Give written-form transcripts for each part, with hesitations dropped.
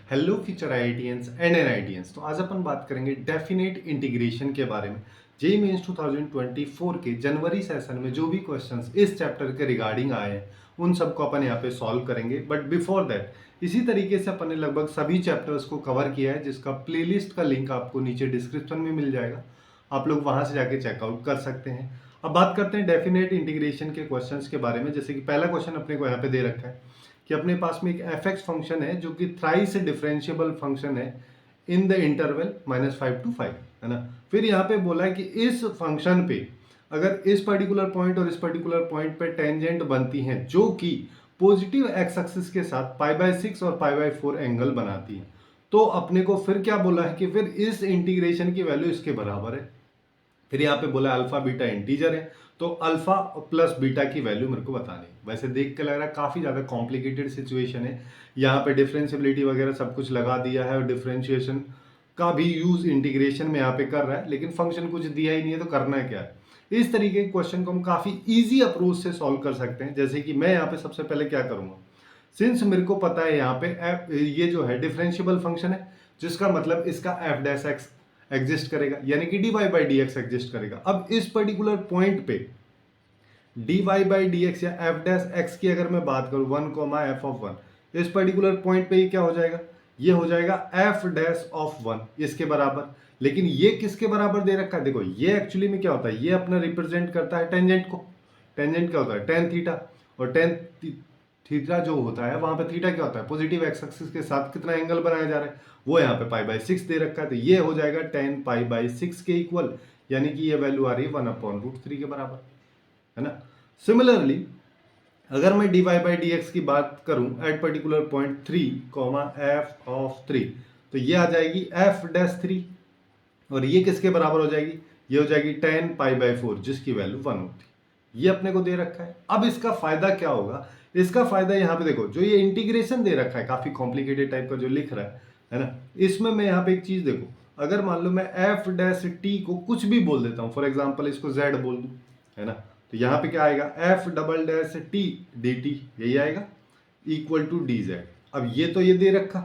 Hello future IITians and NITians. तो आज अपन बात करेंगे डेफिनेट इंटीग्रेशन के बारे में। जेई मेंस 2024 के जनवरी सेशन में जो भी क्वेश्चंस इस चैप्टर के रिगार्डिंग आए हैं उन सबको अपन यहाँ पे सॉल्व करेंगे। बट बिफोर दैट इसी तरीके से अपन ने लगभग सभी चैप्टर्स को कवर किया है, जिसका प्लेलिस्ट का लिंक आपको नीचे डिस्क्रिप्शन में मिल जाएगा। आप लोग वहां से जाके चेकआउट कर सकते हैं। अब बात करते हैं डेफिनेट इंटीग्रेशन के क्वेश्चंस के बारे में। जैसे कि पहला क्वेश्चन अपने को यहाँ पे दे रखा है कि अपने पास में एक एफ एक्स फंक्शन है जो कि थ्राइस डिफरेंशिएबल फंक्शन है इन द इंटरवल -5 to 5, है ना। फिर यहाँ पे बोला है कि इस फंक्शन पे अगर इस पर्टिकुलर पॉइंट और इस पर्टिकुलर पॉइंट पे टेंजेंट बनती हैं जो कि पॉजिटिव एक्स एक्सिस के साथ π/6 और π/4 एंगल बनाती है, तो अपने को फिर क्या बोला है कि फिर इस इंटीग्रेशन की वैल्यू इसके बराबर है। फिर यहाँ पे बोला अल्फा बीटा इंटीजर है, तो अल्फा प्लस बीटा की वैल्यू मेरे को बतानी है। वैसे देख के लग रहा है काफी ज्यादा कॉम्प्लिकेटेड सिचुएशन है। यहाँ पे डिफरेंशियबिलिटी वगैरह सब कुछ लगा दिया है और डिफरेंशिएशन का भी यूज इंटीग्रेशन में यहाँ पे कर रहा है, लेकिन फंक्शन कुछ दिया ही नहीं है तो करना है क्या है। इस तरीके के क्वेश्चन को हम काफी इजी अप्रोच से सॉल्व कर सकते हैं। जैसे कि मैं यहाँ पे सबसे पहले क्या करूंगा, सिंस मेरे को पता है यहाँ पे ये जो है डिफरेंशियबल फंक्शन है, जिसका मतलब इसका एफ डैश एक्स एग्जिस्ट करेगा, यानी कि dy by D x exist करेगा। अब इस पर्टिकुलर पॉइंट पे dy बाई डी एक्स या एफ डैश एक्स की अगर मैं बात करूं 1, f(1), इस पर्टिकुलर पॉइंट पे ये क्या हो जाएगा, ये हो जाएगा एफ डैश ऑफ 1 इसके बराबर। लेकिन ये किसके बराबर दे रखा है, देखो ये एक्चुअली में क्या होता है, ये अपना रिप्रेजेंट करता है टेंजेंट को। टेंजेंट क्या होता है, टेन थीटा, और टेन थीटा जो होता है वहां पे थीटा क्या होता है, पॉजिटिव एक्स एक्सिस के साथ कितना एंगल बनाया जा रहा है, वो यहाँ पे π/6 दे रखा है। तो ये हो जाएगा 10 π/6 के इक्वल, यानी कि ये वैल्यू आ रही है 1/√3 के बराबर, है ना। सिमिलरली अगर मैं dy बाई डी एक्स की बात करूं at particular point 3, F of 3, तो ये आ जाएगी एफ डैश 3, और ये किसके बराबर हो जाएगी, ये हो जाएगी 10 π/4, जिसकी वैल्यू 1 होती है। ये अपने को दे रखा है। अब इसका फायदा क्या होगा, इसका फायदा यहाँ पे देखो, जो ये इंटीग्रेशन दे रखा है काफी कॉम्प्लिकेटेड टाइप का जो लिख रहा है ना, इसमें मैं यहाँ पे एक चीज देखो, अगर मान लो मैं एफ डैश टी को कुछ भी बोल देता हूँ, फॉर एग्जाम्पल इसको जेड बोल दूं, है ना, तो यहाँ पे क्या आएगा, F double dash T d T, यही आएगा इक्वल टू डी जेड। अब ये तो ये दे रखा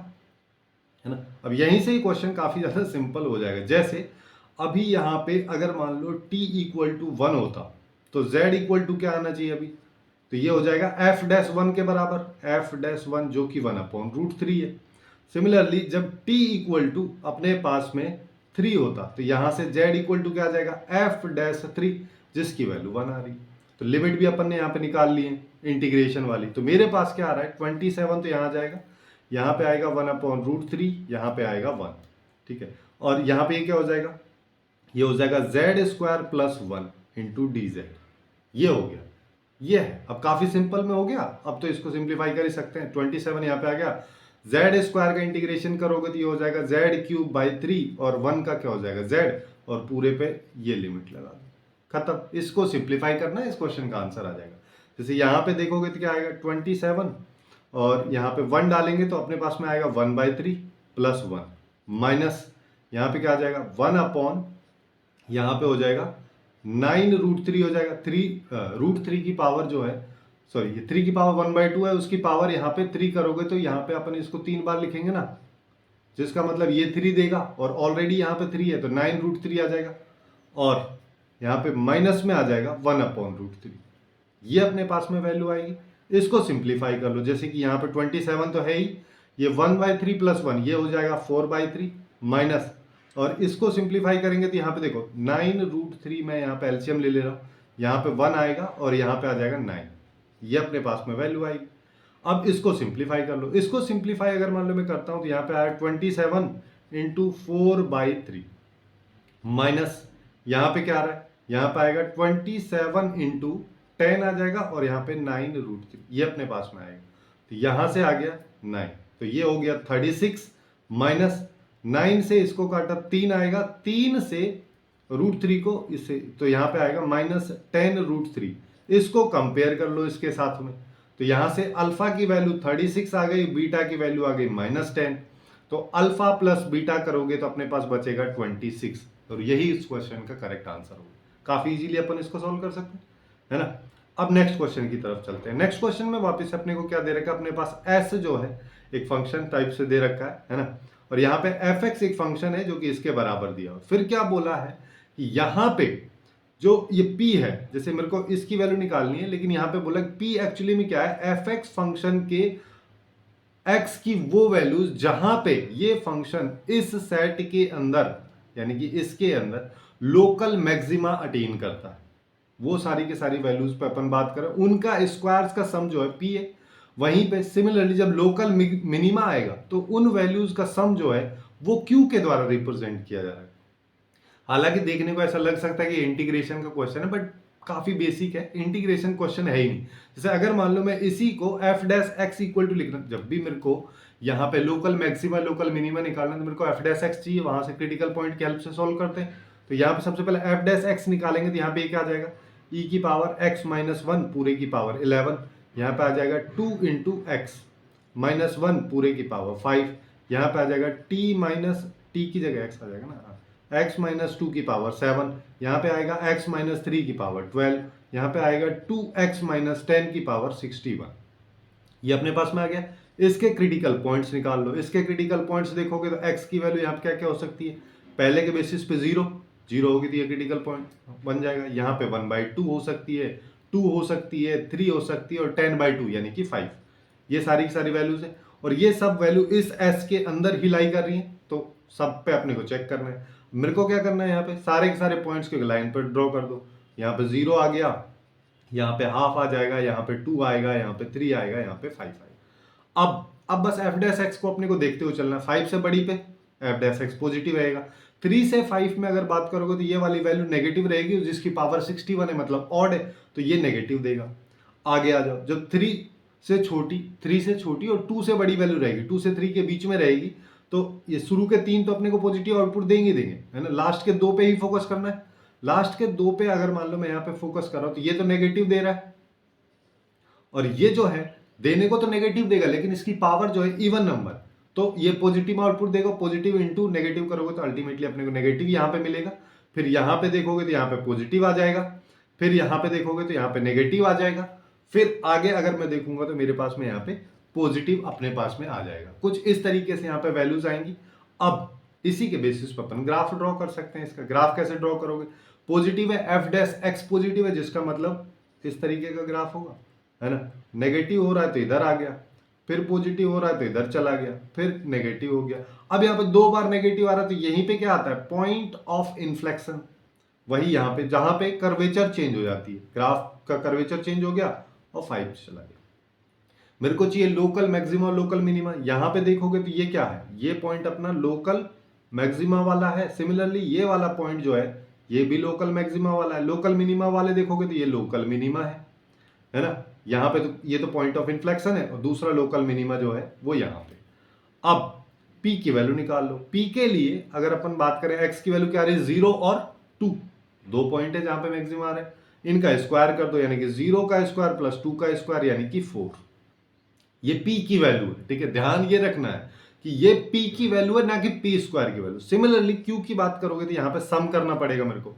है ना। अब यहीं से ही क्वेश्चन काफी ज्यादा सिंपल हो जाएगा। जैसे अभी यहाँ पे अगर मान लो t इक्वल टू 1 होता तो z इक्वल टू क्या आना चाहिए अभी, तो ये हो जाएगा एफ डैश 1 के बराबर, एफ डैश 1 जो कि 1/√3 है। सिमिलरली जब t इक्वल टू अपने पास में 3 होता तो यहां से z इक्वल टू क्या आ जाएगा, एफ डैश 3, जिसकी वैल्यू 1 आ रही। तो लिमिट भी अपन ने यहाँ पे निकाल ली है इंटीग्रेशन वाली। तो मेरे पास क्या आ रहा है 27, तो यहाँ जाएगा, यहाँ पे आएगा 1/√3, यहाँ पे आएगा 1, ठीक है। और यहाँ पे ये क्या हो जाएगा, ये हो जाएगा z² plus 1 into D z. ये हो गया, ये है। अब काफी सिंपल में हो गया। अब तो इसको सिंप्लीफाई कर ही सकते हैं। 27 यहाँ पे आ गया, z² का इंटीग्रेशन करोगे तो ये हो जाएगा z³ और 1 का क्या हो जाएगा z, और पूरे पे ये लिमिट लगा दो, खत्म। इसको सिंप्लीफाई करना है, इस क्वेश्चन का आंसर आ जाएगा। जैसे यहाँ पे देखोगे तो क्या आएगा 27, और यहाँ पे 1 डालेंगे तो अपने पास में आएगा 1/3 प्लस 1 माइनस यहाँ पे क्या आ जाएगा 1 अपॉन, यहाँ पे हो जाएगा 9√3 हो जाएगा। √3 की पावर जो है, सॉरी ये 3 की पावर 1/2 है, उसकी पावर यहाँ पे 3 करोगे तो यहाँ पे अपन इसको 3 बार लिखेंगे ना, जिसका मतलब ये 3 देगा, और ऑलरेडी यहाँ पे 3 है तो 9√3 आ जाएगा, और यहाँ पे माइनस में आ जाएगा 1/√3। ये अपने पास में वैल्यू आएगी। इसको सिंप्लीफाई कर लो, जैसे कि यहाँ पे 27 तो है ही, ये 1/3 प्लस 1 ये हो जाएगा 4/3 माइनस, और इसको सिंप्लीफाई करेंगे तो यहाँ पे देखो 9√3, मैं यहाँ पे एलसीएम ले रहा हूँ, यहाँ पे 1 आएगा और यहाँ पे आ जाएगा 9, ये अपने पास में वैल्यू आएगी। अब इसको सिंप्लीफाई कर लो। इसको सिंप्लीफाई अगर मान लो मैं करता हूँ तो यहाँ पे आया 27 इंटू 4/3 माइनस, यहाँ पे क्या आ रहा है, यहाँ पे आएगा 27 इंटू 10 आ जाएगा, और यहाँ पे 9√3 ये अपने पास में आएगा। तो यहाँ से आ गया 9, तो ये हो गया 36 माइनस 9 से इसको काटा 3 आएगा, 3 से √3 को इससे, तो यहाँ पे आएगा -10√3। इसको कंपेयर कर लो इसके साथ में, तो यहाँ से अल्फा की वैल्यू 36 आ गई, बीटा की वैल्यू आ गई -10, तो अल्फा प्लस बीटा करोगे तो अपने पास बचेगा 26, और यही इस क्वेश्चन का करेक्ट आंसर होगा। काफी इजीली अपन इसको सॉल्व कर सकते हैं, है ना। अब नेक्स्ट क्वेश्चन की तरफ चलते हैं। नेक्स्ट क्वेश्चन में वापस अपने को क्या दे रखा है, अपने पास एस जो है एक फंक्शन टाइप से दे रखा है ना। और यहाँ पे एफ एक्स एक फंक्शन है जो कि इसके बराबर दिया हुआ। फिर क्या बोला है कि यहाँ पे जो ये p है, जैसे मेरे को इसकी वैल्यू निकालनी है, लेकिन यहाँ पे बोला p एक्चुअली में क्या है, एफ एक्स फंक्शन के x की वो वैल्यूज जहां पे ये फंक्शन इस सेट के अंदर यानी कि इसके अंदर लोकल मैक्सिमा अटेन करता है, वो सारी की सारी वैल्यूज पे अपन बात करें, उनका स्क्वायर्स का सम जो है p है। वहीं पे सिमिलरली जब लोकल मिनिमा आएगा तो उन वैल्यूज का सम जो है वो q के द्वारा रिप्रेजेंट किया जा रहा है। हालांकि देखने को ऐसा लग सकता है कि इंटीग्रेशन का क्वेश्चन है, बट काफी बेसिक है, इंटीग्रेशन क्वेश्चन है ही नहीं। जैसे अगर मान लो मैं इसी को f dash x equal to लिखना, जब भी मेरे को यहाँ पे लोकल मैक्सिमा लोकल मिनिमा निकालना तो मेरे को एफ डैश एक्स चाहिए, वहां से क्रिटिकल पॉइंट की हेल्प से सोल्व करते हैं। तो यहाँ पे सबसे पहले एफ डैश एक्स निकालेंगे तो यहाँ पे क्या आ जाएगा, ई की पावर एक्स माइनस वन पूरे की पावर 11, यहाँ पे आ जाएगा 2 इंटू एक्स माइनस वन पूरे की पावर 5, यहाँ पे आ जाएगा टी माइनस टी की जगह एक्स आ जाएगा ना, x माइनस टू की पावर 7, यहाँ पे आएगा x माइनस थ्री की पावर 12, यहाँ पे आएगा 2x माइनस 10 की पावर 61। ये अपने पास में आ गया। इसके क्रिटिकल पॉइंट्स निकाल लो। इसके क्रिटिकल पॉइंट्स देखोगे तो x की वैल्यू यहाँ पे क्या क्या हो सकती है, पहले के बेसिस पे जीरो होगी तो ये क्रिटिकल पॉइंट बन जाएगा। यहाँ पे 1/2 हो सकती है, 2 हो सकती है, 3 हो सकती है और 10/2 यानी कि 5। ये सारी की सारी वैल्यूज है और ये सब वैल्यू इस s के अंदर ही लाई कर रही है, तो सब पे अपने को चेक करना है। मेरे को क्या करना है, यहाँ पे सारे के सारे पॉइंट्स को लाइन पर ड्रॉ कर दो। यहाँ पे 0 आ गया, यहाँ पे हाफ आ जाएगा, यहाँ पे 2 आएगा, यहाँ पे 3 आएगा, यहाँ पे 5 आएगा। अब बस एफ डैश एक्स को अपने को देखते हुए चलना है। 5 से बड़ी पे एफ डैश एक्स पॉजिटिव रहेगा। 3 से 5 में अगर बात करोगे तो ये वाली वैल्यू नेगेटिव रहेगी, जिसकी पावर 61 है मतलब ऑड है, तो ये नेगेटिव देगा। आगे आ जाओ, जब 3 से छोटी और 2 से बड़ी वैल्यू रहेगी, 2 से 3 के बीच में रहेगी, तो ये शुरू के 3 तो अपने को पॉजिटिव आउटपुट देंगे है ना। लास्ट के 2 पे ही फोकस करना है। लास्ट के 2 पे अगर मान लो मैं यहाँ पे फोकस कर रहा हूं तो ये तो नेगेटिव दे रहा है, और ये जो है देने को तो नेगेटिव देगा लेकिन इसकी पावर जो है इवन नंबर, तो ये पॉजिटिव आउटपुट देगा। पॉजिटिव इंटू नेगेटिव करोगे तो अल्टीमेटली अपने को नेगेटिव यहाँ पे मिलेगा। फिर यहाँ पे देखोगे तो यहाँ पे पॉजिटिव आ जाएगा, फिर यहाँ पे देखोगे तो यहाँ पे नेगेटिव आ जाएगा, फिर आगे अगर मैं देखूंगा तो मेरे पास में यहाँ पे पॉजिटिव अपने पास में आ जाएगा। कुछ इस तरीके से यहाँ पे वैल्यूज आएंगी। अब इसी के बेसिस पर अपन ग्राफ ड्रॉ कर सकते हैं। इसका ग्राफ कैसे ड्रॉ करोगे, पॉजिटिव है एफ डैश एक्स पॉजिटिव है, जिसका मतलब इस तरीके का ग्राफ होगा, है ना। नेगेटिव हो रहा है तो इधर आ गया, फिर पॉजिटिव हो रहा है तो इधर चला गया, फिर नेगेटिव हो गया। अब यहाँ पे 2 बार नेगेटिव आ रहा है तो यहीं पे क्या आता है, पॉइंट ऑफ इन्फ्लेक्शन। वही यहाँ पे जहां पे कर्वेचर चेंज हो जाती है, ग्राफ का कर्वेचर चेंज हो गया और 5 चला गया। मेरे को चाहिए लोकल मैक्सिमा लोकल मिनिमा। यहां पे देखोगे तो ये क्या है, ये पॉइंट अपना लोकल मैक्सिमा वाला है। सिमिलरली ये वाला पॉइंट जो है ये भी लोकल मैक्सिमा वाला है। लोकल मिनिमा वाले देखोगे तो ये लोकल मिनिमा है ना। यहाँ पे तो ये तो पॉइंट ऑफ इन्फ्लेक्शन है और दूसरा लोकल मिनिमा जो है वो यहाँ पे। अब p की वैल्यू निकाल लो। p के लिए अगर अपन बात करें x की वैल्यू क्या आ रही है, 0 और 2, 2 पॉइंट है जहां पे मैक्सिमा आ रहा है। इनका स्क्वायर कर दो यानी कि 0 का स्क्वायर प्लस 2 का स्क्वायर यानी कि 4। ये p की वैल्यू है, ठीक है। ध्यान ये रखना है कि ये p की वैल्यू है ना कि p स्क्वायर की वैल्यू। सिमिलरली q की बात करोगे तो यहाँ पे सम करना पड़ेगा मेरे को।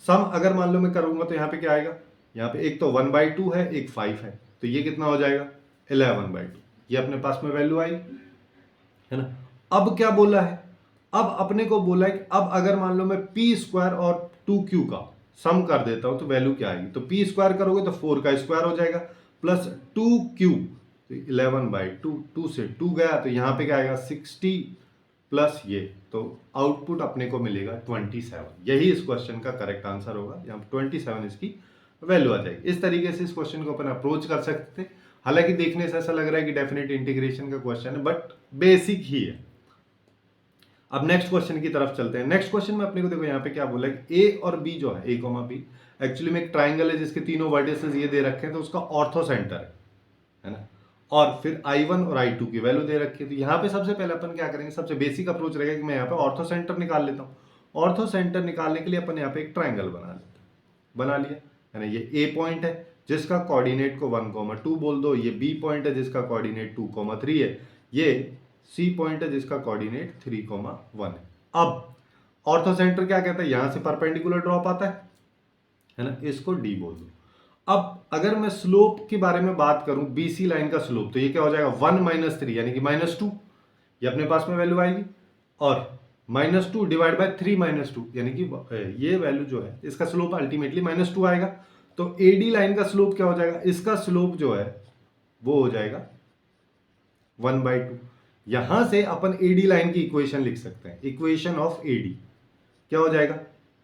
सम अगर मान लो मैं करूंगा तो यहाँ पे क्या आएगा, यहाँ पे एक तो 1/2 है, एक 5 है, तो ये कितना हो जाएगा 11/2। ये अपने पास में वैल्यू आई, है ना। अब क्या बोला है, अब अपने को बोला है कि अब अगर मान लो मैं p स्क्वायर और 2q का सम कर देता हूं तो वैल्यू क्या आएगी। तो p स्क्वायर करोगे तो 4 का स्क्वायर हो जाएगा प्लस 2q, 11/2, 2 से 2 गया तो यहाँ पे क्या आएगा 60 प्लस ये, तो आउटपुट अपने को मिलेगा 27। यही इस क्वेश्चन का करेक्ट आंसर होगा। यहाँ 27 इसकी वैल्यू आ जाएगी। इस तरीके से इस क्वेश्चन को अपन अप्रोच कर सकते थे। हालांकि देखने से ऐसा लग रहा है कि डेफिनेट इंटीग्रेशन का क्वेश्चन है, बट बेसिक ही है। अब नेक्स्ट क्वेश्चन की तरफ चलते हैं। नेक्स्ट क्वेश्चन में अपने को देखो यहाँ पे क्या बोला है, ए और बी जो है, ए कॉमा बी एक्चुअली में एक ट्राइंगल है जिसके तीनों वर्टिसेस ये दे रखे हैं, तो उसका ऑर्थो सेंटर है ना। और फिर I1 और I2 की वैल्यू दे रखी है। तो यहाँ पे सबसे पहले अपन क्या करेंगे, सबसे बेसिक अप्रोच रहेगा कि मैं यहाँ पे ऑर्थो सेंटर निकाल लेता हूँ। ऑर्थो सेंटर निकालने के लिए अपन यहाँ पे एक ट्राइंगल बना लिया, है ना। ये ए पॉइंट है जिसका कोऑर्डिनेट को 1,2 बोल दो, ये बी पॉइंट है जिसका कोऑर्डिनेट 2,3 है, ये सी पॉइंट है जिसका कोऑर्डिनेट 3,1 है। अब ऑर्थो सेंटर क्या कहता है, यहां से परपेंडिकुलर ड्रॉप आता है ना, इसको डी बोल दो। अब अगर मैं स्लोप के बारे में बात करूं, बीसी लाइन का स्लोप, तो ये क्या हो जाएगा 1 माइनस 3 यानी कि -2, ये अपने पास में वैल्यू आएगी। और -2 डिवाइड बाय 3 -2 यानी कि ये वैल्यू जो है इसका स्लोप अल्टीमेटली -2 आएगा। तो एडी लाइन का स्लोप क्या हो जाएगा, इसका स्लोप जो है वो हो जाएगा 1/2। यहां से अपन एडी लाइन की इक्वेशन लिख सकते हैं, इक्वेशन ऑफ एडी क्या हो जाएगा,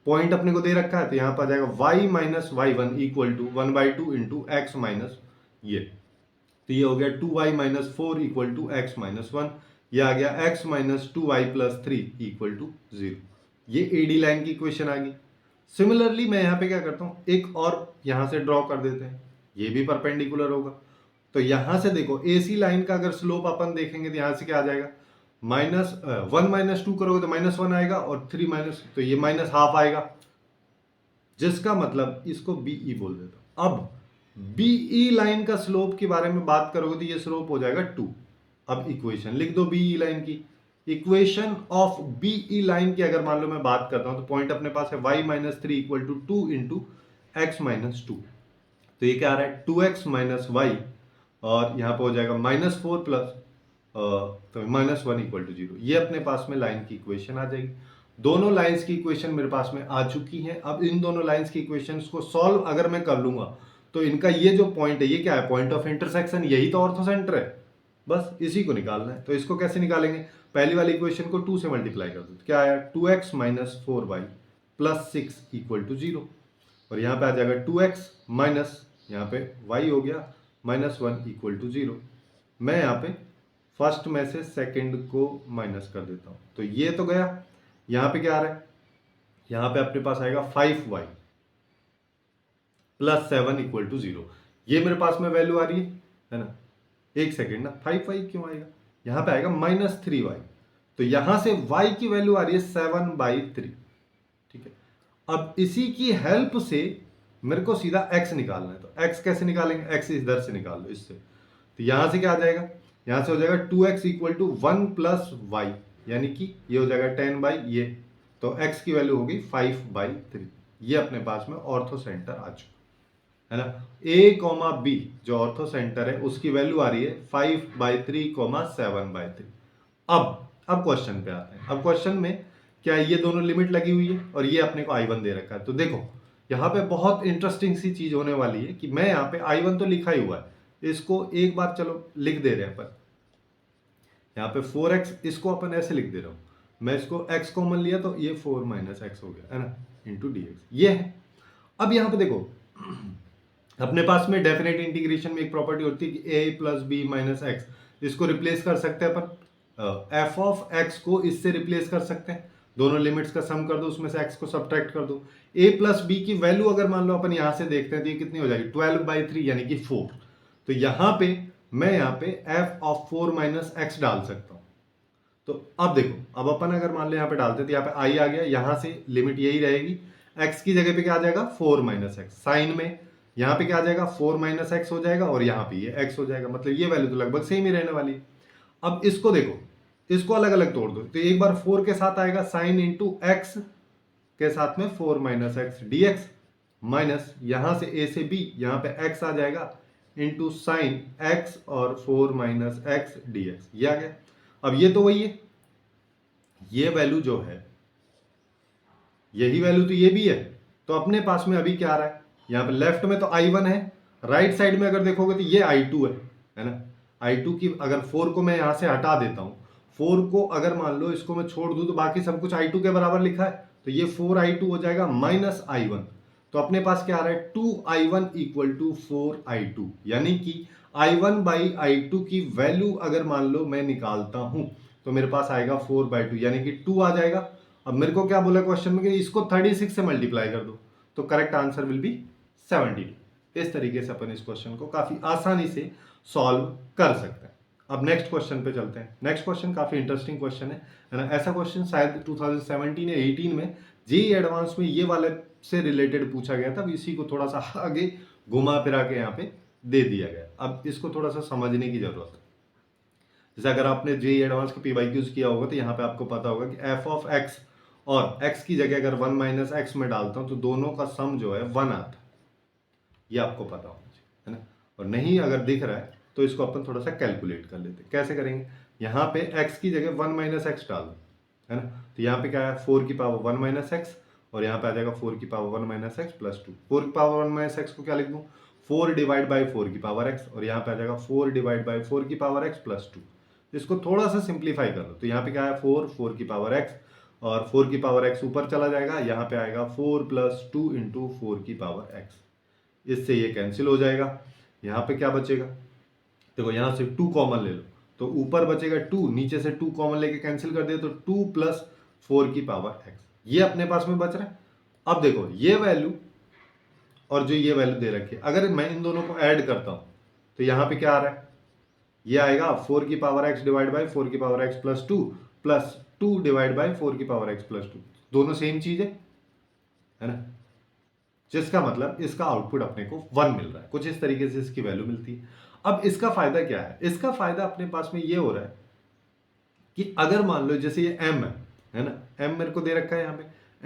पॉइंट अपने को दे रखा है तो यहां पर आ जाएगा y minus y one equal to 1/2 into x minus ये, तो ये हो गया 2y minus 4 equal to x minus 1, ये आ गया x minus 2y plus 3 equal to 0। ये एडी लाइन की इक्वेशन आ गई। सिमिलरली मैं यहाँ पे क्या करता हूँ, एक और यहाँ से ड्रॉ कर देते हैं, ये भी परपेंडिकुलर होगा। तो यहाँ से देखो AC लाइन का अगर स्लोप अपन देखेंगे तो यहाँ से क्या आ जाएगा, -1 माइनस 2 करोगे तो -1 आएगा, और 3 माइनस तो ये -½ आएगा, जिसका मतलब इसको BE बोल देता हूं। अब BE लाइन का स्लोप के बारे में बात करोगे तो ये स्लोप हो जाएगा 2। अब इक्वेशन लिख दो BE लाइन की, इक्वेशन ऑफ BE लाइन की अगर मान लो मैं बात करता हूं तो पॉइंट अपने पास है y minus 3 equal to 2 into x minus 2, तो ये क्या आ रहा है 2x माइनस वाई, और यहाँ पे हो जाएगा -4 प्लस तो -1 इक्वल टू 0। ये अपने पास में लाइन की इक्वेशन आ जाएगी। दोनों लाइंस की इक्वेशन मेरे पास में आ चुकी हैं। अब इन दोनों लाइंस की इक्वेशंस को सॉल्व अगर मैं कर लूंगा तो इनका ये जो पॉइंट है ये क्या है, पॉइंट ऑफ इंटरसेक्शन, यही तो ऑर्थो सेंटर है, बस इसी को निकालना है। तो इसको कैसे निकालेंगे, पहली वाली इक्वेशन को 2 से मल्टीप्लाई कर दो, तो क्या आया 2x minus 4y plus 6 equal to 0, और यहाँ पे आ जाएगा 2x माइनस यहाँ पे y हो गया -1 इक्वल टू 0। मैं यहाँ पे फर्स्ट में से सेकंड को माइनस कर देता हूँ, तो ये तो गया। यहाँ पे क्या आ रहा है, यहाँ पे अपने पास आएगा 5y प्लस 7 इक्वल टू 0। ये मेरे पास में वैल्यू आ रही है ना, एक सेकेंड ना, 5y क्यों आएगा, यहाँ पे आएगा -3y, तो यहाँ से y की वैल्यू आ रही है 7/3। ठीक है, अब इसी की हेल्प से मेरे को सीधा x निकालना है, तो x कैसे निकालेंगे, x इधर से निकाल लो इससे, तो यहां से क्या आ जाएगा, यहां से हो जाएगा 2x equal to 1 plus Y, यानी कि ये हो जाएगा 10 ये, तो x की वैल्यू होगी 5/3। ये अपने पास में ऑर्थो सेंटर आ चुका है ना। a, b जो ऑर्थो सेंटर है उसकी वैल्यू आ रही है 5/3, 7/3। अब क्वेश्चन पे आते हैं। अब क्वेश्चन में क्या ये दोनों लिमिट लगी हुई है और ये अपने को I1 दे रखा है। तो देखो यहाँ पे बहुत इंटरेस्टिंग सी चीज होने वाली है कि मैं यहाँ पे I1 तो लिखा ही हुआ है, इसको एक बार चलो लिख दे रहे हैं अपन, यहाँ पे 4x, इसको अपन ऐसे लिख दे रहा हूँ, मैं इसको x कॉमन लिया तो ये 4 माइनस एक्स हो गया है ना, इंटू डी एक्स, ये है। अब यहाँ पे देखो अपने पास में डेफिनेट इंटीग्रेशन में एक प्रॉपर्टी होती है कि a plus b minus x, इसको रिप्लेस कर सकते हैं अपन, एफ ऑफ एक्स को इससे रिप्लेस कर सकते हैं, दोनों लिमिट्स का सम कर दो, उसमें से x को सब्ट्रैक्ट कर दो। a प्लस बी की वैल्यू अगर मान लो अपन यहां से देखते हैं तो ये कितनी हो जाएगी 12/3 यानी कि 4। तो यहां पे मैं यहाँ पे f ऑफ 4 माइनस एक्स डाल सकता हूं। तो अब देखो, अब अपन अगर मान लो यहाँ पे डालते तो यहाँ पे i आ गया, यहां से लिमिट यही रहेगी, x की जगह पे क्या आ जाएगा 4 माइनस एक्स, साइन में यहाँ पे क्या आ जाएगा 4 माइनस एक्स हो जाएगा, और यहाँ पे ये x हो जाएगा, मतलब ये वैल्यू तो लगभग सेम ही रहने वाली है। अब इसको देखो, इसको अलग अलग तोड़ दो, तो एक बार 4 के साथ आएगा साइन इंटू एक्स के साथ में 4 minus x d x, minus यहां से a से b, यहाँ पे x आ जाएगा इंटू साइन x और 4 माइनस एक्स डी एक्स, ये आ गया। अब ये तो वही है, ये वैल्यू जो है यही वैल्यू तो ये भी है, तो अपने पास में अभी क्या आ रहा है, यहाँ पे लेफ्ट में तो I1 है, राइट साइड में अगर देखोगे तो ये I2 है ना। I2 की अगर 4 को मैं यहाँ से हटा देता हूँ, 4 को अगर मान लो इसको मैं छोड़ दूँ तो बाकी सब कुछ I2 के बराबर लिखा है, तो ये 4I2 हो जाएगा माइनस I1। तो अपने पास क्या आ रहा है 2I1 इक्वल टू 4I2, यानी कि I1/I2 की वैल्यू अगर मान लो मैं निकालता हूं तो मेरे पास आएगा 4/2 यानी कि 2 आ जाएगा। अब मेरे को क्या बोला क्वेश्चन में कि इसको 36 से मल्टीप्लाई कर दो, तो करेक्ट आंसर विल बी 72। इस तरीके से अपन इस क्वेश्चन को काफी आसानी से सॉल्व कर सकते हैं। अब नेक्स्ट क्वेश्चन पे चलते हैं। नेक्स्ट क्वेश्चन काफी इंटरेस्टिंग क्वेश्चन है ना। ऐसा क्वेश्चन शायद 2017 या 18 में जेईई एडवांस में ये वाले से रिलेटेड पूछा गया था, इसी को थोड़ा सा आगे घुमा फिरा के यहाँ पे दे दिया गया। अब इसको थोड़ा सा समझने की जरूरत है। जैसे अगर आपने जेईई एडवांस के PYQs किया होगा तो यहाँ पे आपको पता होगा कि एफ ऑफ एक्स और x की जगह अगर 1 माइनस एक्स में डालता हूँ तो दोनों का सम जो है 1 आता है। ये आपको पता होना चाहिए, है ना। और नहीं अगर दिख रहा है तो इसको अपन थोड़ा सा कैलकुलेट कर लेते हैं। कैसे करेंगे, यहाँ पे x की जगह 1 माइनस एक्स डाल दो, है ना। तो यहाँ पे क्या है 4 की पावर 1 माइनस एक्स, और यहाँ पे आ जाएगा 4 की पावर 1 माइनस एक्स प्लस 2। 4 की पावर 1 माइनस एक्स को क्या लिख दूँ, 4 डिवाइड बाई 4 की पावर x, और यहाँ पे आ जाएगा 4 डिवाइड बाई 4 की पावर x प्लस 2। इसको थोड़ा सा सिंप्लीफाई कर लो, तो यहाँ पे क्या है 4 की पावर x, और 4 की पावर x ऊपर चला जाएगा, यहाँ पे आएगा 4 प्लस 2 इंटू 4 की पावर x। इससे ये कैंसिल हो जाएगा। यहाँ पे क्या बचेगा, देखो यहाँ से 2 कॉमन ले लो, तो ऊपर बचेगा 2, नीचे से 2 कॉमन लेके कैंसिल कर दे तो 2 प्लस 4 की पावर x, ये अपने पास में बच रहा है। अब देखो ये वैल्यू और जो ये वैल्यू दे रखी है, अगर मैं इन दोनों को ऐड करता हूं तो यहाँ पे क्या आ रहा है, ये आएगा 4 की पावर x डिवाइड बाई 4 की power x plus 2 divide by 4 की पावर x प्लस 2, दोनों सेम चीज है ना। जिसका मतलब इसका आउटपुट अपने को 1 मिल रहा है, कुछ इस तरीके से इसकी वैल्यू मिलती है। अब इसका फायदा क्या है, इसका फायदा अपने पास में ये हो रहा है कि अगर मान लो जैसे ये m है ना, m मेरे को दे रखा है यहाँ पे,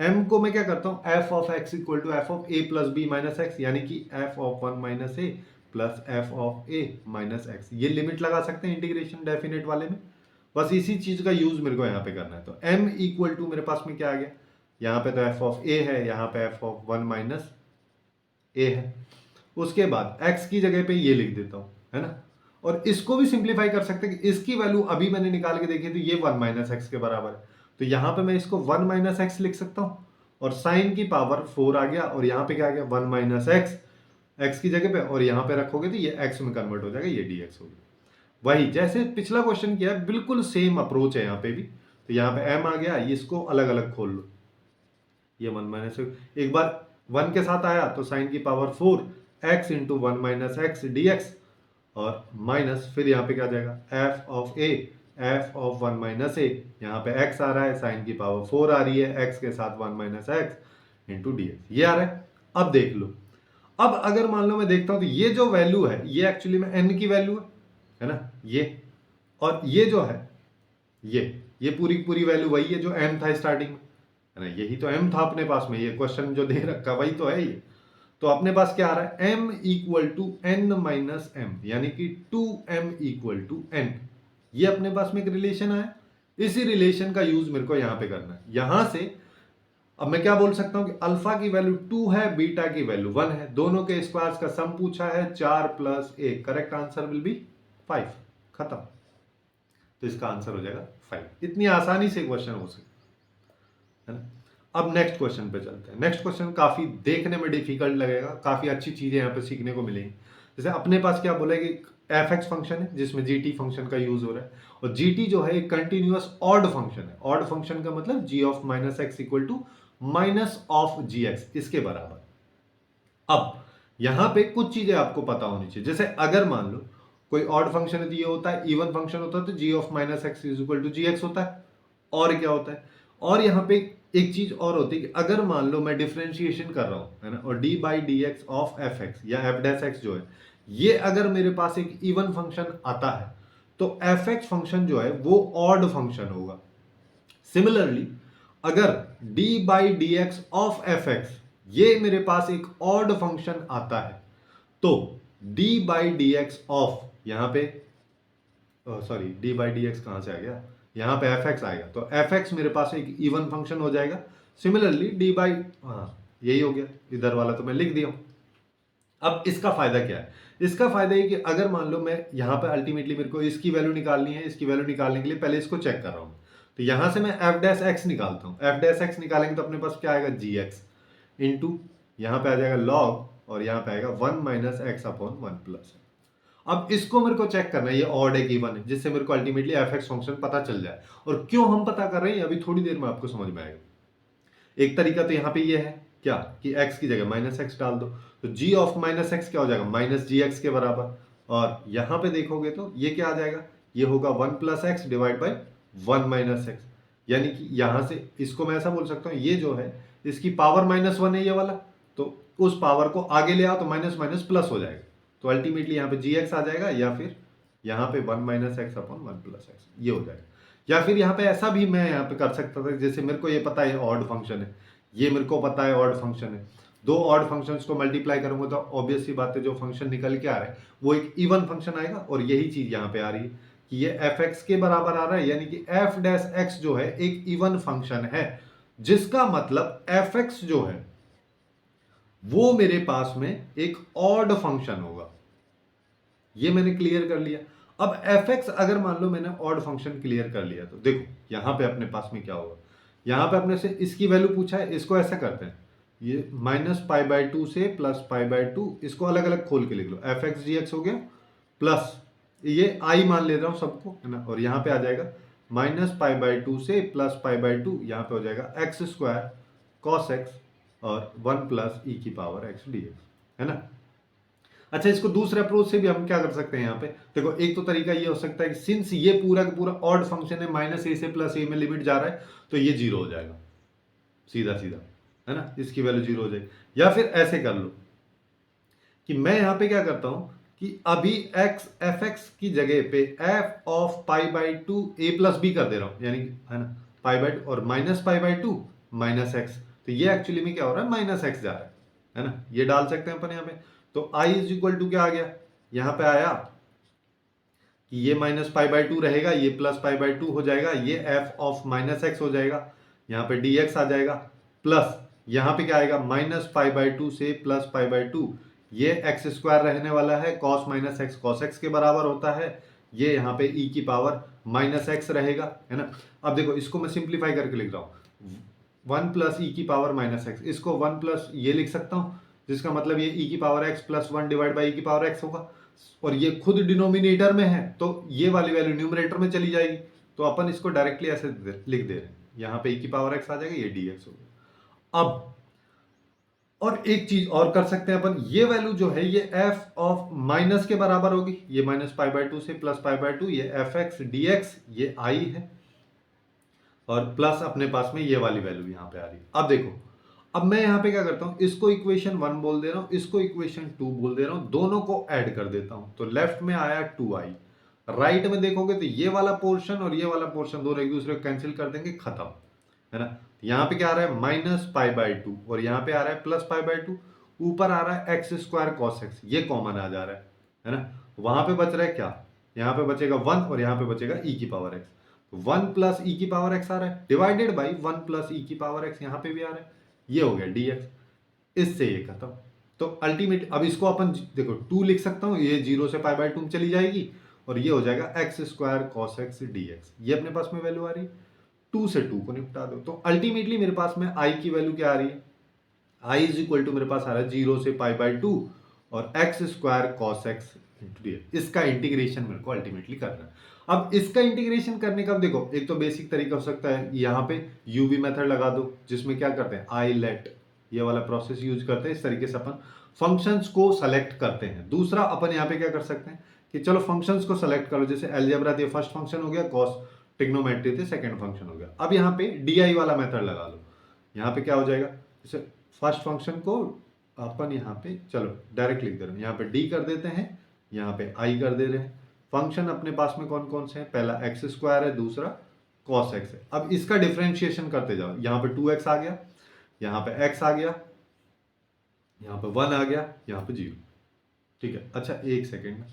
m को मैं क्या करता हूँ f of x equal to f of a plus b minus x, यानी कि f of 1 minus a plus f of a minus x, ये लिमिट लगा सकते हैं इंटीग्रेशन डेफिनेट वाले में। बस इसी चीज का यूज मेरे को यहाँ पे करना है। तो m इक्वल टू मेरे पास में क्या आ गया, यहाँ पे तो f ऑफ a है, यहाँ पे f ऑफ 1 माइनस ए है। उसके बाद x की जगह पे ये लिख देता हूँ, है ना। और इसको भी सिंप्लीफाई कर सकते हैं कि इसकी वैल्यू अभी मैंने निकाल के देखी तो ये 1 माइनस एक्स के बराबर है, तो यहाँ पे मैं इसको 1 माइनस एक्स लिख सकता हूँ, और साइन की पावर 4 आ गया, और यहाँ पे क्या आ गया 1 माइनस एक्स, एक्स की जगह पे, और यहाँ पे रखोगे तो ये एक्स में कन्वर्ट हो जाएगा, ये डी एक्स हो गया। वही जैसे पिछला क्वेश्चन किया है, बिल्कुल सेम अप्रोच है यहाँ पे भी। तो यहाँ पे m आ गया, इसको अलग अलग खोल लो, ये 1 माइनस एक बार 1 के साथ आया तो साइन की power 4 x into 1 minus x d x, और माइनस फिर यहाँ पे क्या जाएगा f of a, f of 1 minus A, यहाँ पे x आ रहा है, साइन की पावर 4 आ रही है, x के साथ 1 minus x into D x, ये आ रहा है। अब देख लो, अब अगर मान लो मैं देखता हूं तो ये जो वैल्यू है ये एक्चुअली में n की वैल्यू है ना, ये, और ये जो है ये पूरी पूरी वैल्यू वही है जो m था स्टार्टिंग में, है ना। यही तो m था अपने पास में, ये क्वेश्चन जो दे रखा वही तो है ये। तो अपने पास क्या आ रहा है m equal to n minus m, यानी कि 2m इक्वल टू n, ये अपने पास में एक रिलेशन आया। इसी रिलेशन का यूज मेरे को यहां पे करना है। यहां से अब मैं क्या बोल सकता हूं कि अल्फा की वैल्यू 2 है, बीटा की वैल्यू 1 है, दोनों के स्क्वायर्स का सम पूछा है 4 plus 1, correct answer will be 5, खत्म। तो इसका आंसर हो जाएगा 5। इतनी आसानी से क्वेश्चन हो सकता है ना। अब नेक्स्ट क्वेश्चन पे चलते हैं। नेक्स्ट क्वेश्चन काफी देखने में डिफिकल्ट लगेगा, काफी अच्छी चीजें यहाँ पे सीखने को मिलेंगी। जैसे अपने पास क्या बोला कि एफ एक्स फंक्शन है जिसमें जी टी फंक्शन का यूज हो रहा है, और जी टी जो है एक कंटिन्यूअस ऑड फंक्शन है। ऑड फंक्शन का मतलब g of minus x equal to minus of g x, इसके बराबर। अब यहां पे कुछ चीजें आपको पता होनी चाहिए। जैसे अगर मान लो कोई ऑड फंक्शन है तो ये होता है, इवन फंक्शन होता है तो g of minus x is equal to g x होता है। और क्या होता है, और यहाँ पे एक चीज और होती है कि अगर मान लो मैं डिफरेंशिएशन कर रहा हूं, है ना, और D by D x of F x या एफ डैश एक्स जो है, ये अगर मेरे पास एक इवन फंक्शन आता है तो एफ एक्स फंक्शन जो है वो ऑड फंक्शन होगा। सिमिलरली अगर d by D x of F x ये मेरे पास एक ऑड फंक्शन आता है तो d by D x of, यहां पे sorry d by D x कहां से आ गया, यहां पे एफ एक्स आएगा तो एफ एक्स मेरे पास एक इवन फंक्शन हो जाएगा। सिमिलरली d बाई, हाँ यही हो गया, इधर वाला तो मैं लिख दिया हूं। अब इसका फायदा क्या है, इसका फायदा ये कि अगर मान लो मैं यहां पे अल्टीमेटली मेरे को इसकी वैल्यू निकालनी है, इसकी वैल्यू निकालने के लिए पहले इसको चेक कर रहा हूं, तो यहां से मैं एफ डैश एक्स निकालता हूं। एफ डैश एक्स निकालेंगे तो अपने पास क्या आएगा जी एक्स इंटू, यहां पे आ जाएगा लॉग, और यहां पे आएगा 1 माइनस एक्स अपॉन 1 प्लस। अब इसको मेरे को चेक करना है, ये ऑड है कि इवन है, जिससे मेरे को अल्टीमेटली एफ एक्स फंक्शन पता चल जाए। और क्यों हम पता कर रहे हैं अभी थोड़ी देर में आपको समझ में आएगा। एक तरीका तो यहाँ पे ये है क्या कि x की जगह माइनस एक्स डाल दो, तो g ऑफ माइनस एक्स क्या हो जाएगा माइनस जी एक्स के बराबर। और यहाँ पे देखोगे तो ये क्या आ जाएगा, ये होगा 1 plus x divide by 1 minus x, यानी कि यहाँ से इसको मैं ऐसा बोल सकता हूँ, ये जो है इसकी पावर -1 है ये वाला, तो उस पावर को आगे ले आओ तो माइनस माइनस प्लस हो जाएगा। तो अल्टीमेटली यहाँ पे जी एक्स आ जाएगा, या फिर यहाँ पे 1 minus x upon 1 plus x ये हो जाएगा। या फिर यहाँ पे ऐसा भी मैं यहाँ पे कर सकता था, जैसे मेरे को ये पता है ऑड फंक्शन है, ये मेरे को पता है ऑड फंक्शन है, दो ऑड फंक्शंस को मल्टीप्लाई करूंगा तो ऑब्वियस सी बात है जो फंक्शन निकल के आ रहा है वो एक इवन फंक्शन आएगा, और यही चीज यहाँ पे आ रही है कि ये एफ एक्स के बराबर आ रहा है, यानी कि एफ डैश एक्स जो है एक इवन फंक्शन है, जिसका मतलब एफ एक्स जो है वो मेरे पास में एक ऑड फंक्शन होगा। ये मैंने क्लियर कर लिया। अब एफ एक्स अगर मान लो मैंने ऑड फंक्शन क्लियर कर लिया तो देखो यहां पे अपने पास में क्या होगा, यहां पे अपने से इसकी वैल्यू पूछा है, इसको ऐसा करते हैं, ये -π/2 से +π/2, इसको अलग अलग खोल के लिख लो, एफ एक्स जी एक्स हो गया, प्लस ये आई मान ले रहा हूं सबको, है ना, और यहां पे आ जाएगा -π/2 से +π/2, यहां पे हो जाएगा x² cos x और 1 + e⁻x dx, है ना। अच्छा, इसको दूसरे अप्रोच से भी हम क्या कर सकते हैं, यहाँ पे देखो एक तो तरीका ये हो सकता है कि सिंस ये पूरा का पूरा ऑड फंक्शन है, -a से +a में लिमिट जा रहा है, तो ये 0 हो जाएगा सीधा सीधा, है ना, इसकी वैल्यू 0 हो जाएगी। या फिर ऐसे कर लो कि मैं यहाँ पे क्या करता हूँ कि अभी एफ एक्स की जगह पे f ऑफ π/2 a + b कर दे रहा हूँ, यानी, है ना, π/2 और -π/2 -x, तो ये एक्चुअली में क्या हो रहा है, -x जा रहा है ना, ये डाल सकते हैं अपन यहाँ पे। तो i = क्या आ गया, यहां पे आया कि ये -π/2 रहेगा, ये +π/2 हो जाएगा, ये f ऑफ -x हो जाएगा, यहाँ पे dx आ जाएगा, प्लस यहाँ पे क्या आएगा, -π/2 से +π/2, ये x² रहने वाला है, cos -x cos x के बराबर होता है, ये यहाँ पे e⁻−x रहेगा, है ना। अब देखो इसको मैं सिंप्लीफाई करके लिख रहा हूँ, 1 + e⁻−x, इसको 1 प्लस ये लिख सकता हूँ, जिसका मतलब ये e⁻x + 1 / e⁻x होगा, और ये खुद डिनोमिनेटर में है तो ये वाली वैल्यू न्यूमरेटर में चली जाएगी, तो अपन इसको डायरेक्टली ऐसे लिख दे रहे हैं, यहाँ पे e⁻x आ जाएगा, ये dx होगा। अब और एक चीज और कर सकते हैं अपन, ये वैल्यू जो है ये f ऑफ माइनस के बराबर होगी, ये -π/2 से +π/2, ये एफ एक्स dx, ये i है, और प्लस अपने पास में ये वाली वैल्यू यहाँ पे आ रही है। अब देखो, अब मैं यहाँ पे क्या करता हूँ, इसको इक्वेशन 1 बोल दे रहा हूँ, इसको इक्वेशन 2 बोल दे रहा हूँ, दोनों को ऐड कर देता हूँ, तो लेफ्ट में आया 2i, राइट में देखोगे तो ये वाला पोर्शन और ये वाला पोर्शन दोनों एक दूसरे को कैंसिल कर देंगे, खत्म, है ना। यहाँ पे क्या आ रहा है, -π/2, और यहाँ पे आ रहा है +π/2, ऊपर आ रहा है x² cos x, ये कॉमन आ जा रहा है ना। वहां पे बच रहा है क्या, यहाँ पे बचेगा 1 और यहाँ पे बचेगा e⁻x, 1 + e⁻x आ रहा है, डिवाइडेड बाई 1 + e⁻x यहाँ पे भी आ रहा है, ये हो गया dx, इससे ये खत्म। तो अल्टीमेट अब इसको अपन देखो 2 लिख सकता हूँ, ये 0 से π/2 में चली जाएगी, और ये हो जाएगा x² cos x dx, ये अपने पास में वैल्यू आ रही है, 2 से 2 को निपटा दो, तो अल्टीमेटली मेरे पास में i की वैल्यू क्या आ रही है, i = मेरे पास आ रहा है 0 से π/2 और x² cos x dx, इसका इंटीग्रेशन मेरे को अल्टीमेटली करना है। अब इसका इंटीग्रेशन करने का देखो एक तो बेसिक तरीका हो सकता है, यहाँ पे यूवी मेथड लगा दो, जिसमें क्या करते हैं, आई लेट, ये वाला प्रोसेस यूज करते हैं, इस तरीके से अपन फंक्शंस को सेलेक्ट करते हैं। दूसरा अपन यहाँ पे क्या कर सकते हैं कि चलो फंक्शंस को सेलेक्ट करो, जैसे अलजेब्रा थे फर्स्ट फंक्शन हो गया, कॉस ट्रिग्नोमेट्री थे सेकंड फंक्शन हो गया। अब यहाँ पे डी वाला मेथड लगा लो, यहाँ पे क्या हो जाएगा, जैसे फर्स्ट फंक्शन को अपन यहाँ पे चलो डायरेक्ट लिख दे रहे हैं, यहाँ पे डी कर देते हैं, यहाँ पे आई कर दे रहे हैं। फंक्शन अपने पास में कौन कौन से हैं, पहला x² है, दूसरा cos x है। अब इसका डिफरेंशिएशन करते जाओ, यहाँ पे 2x आ गया, यहाँ पे x आ गया, यहाँ पे 1 आ गया, यहाँ पे 0, ठीक है। अच्छा एक सेकेंड,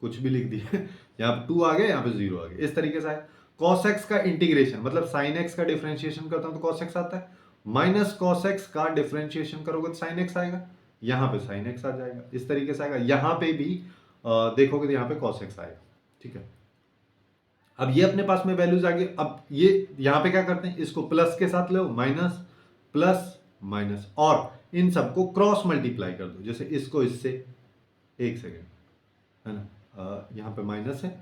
कुछ भी लिख दिया यहाँ पे 2 आ गया, यहाँ पे 0 आ गया, इस तरीके से है। cos x का इंटीग्रेशन मतलब sin x का डिफरेंशिएशन करता हूँ तो cos x आता है, माइनस cos x का डिफरेंशिएशन करोगे तो sin x आएगा, यहाँ पे sin x आ जाएगा, इस तरीके से आएगा। यहाँ पे भी देखोगे तो यहाँ पे cos x आएगा, ठीक है। अब ये अपने पास में वैल्यूज आ गई। अब ये यहाँ पे क्या करते हैं, इसको प्लस के साथ लो, माइनस प्लस माइनस, और इन सबको क्रॉस मल्टीप्लाई कर दो, जैसे इसको इससे, एक सेकेंड, है ना, यहाँ पे माइनस है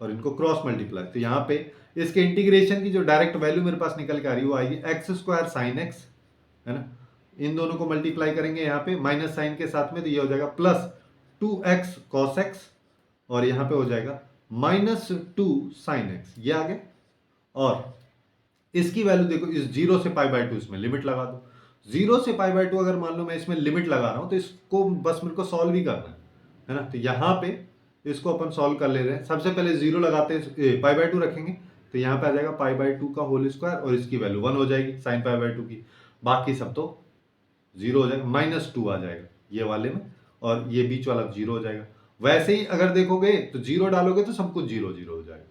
और इनको क्रॉस मल्टीप्लाई, तो यहाँ पे इसके इंटीग्रेशन की जो डायरेक्ट वैल्यू मेरे पास निकल के आ रही है वो आएगी x² sin x, है ना। इन दोनों को मल्टीप्लाई करेंगे यहाँ पे माइनस साइन के साथ में, तो ये हो जाएगा +2x cos x, और यहाँ पे हो जाएगा -2 sin x, ये आ गया। और इसकी वैल्यू देखो, इस 0 से π/2 इसमें लिमिट लगा दो, 0 से π/2 अगर मान लो मैं इसमें लिमिट लगा रहा हूं तो इसको बस मेरे को सॉल्व ही करना है ना। तो यहाँ पे इसको अपन सॉल्व कर ले रहे हैं। सबसे पहले 0 लगाते हैं, π/2 रखेंगे तो यहाँ पे आ जाएगा π/2 का होल स्क्वायर, और इसकी वैल्यू 1 हो जाएगी sin π/2 की। बाकी सब तो जीरो हो जाएगा, -2 आ जाएगा ये वाले में, और ये बीच वाला जीरो हो जाएगा। वैसे ही अगर देखोगे तो जीरो डालोगे तो सब कुछ जीरो जीरो हो जाएगा।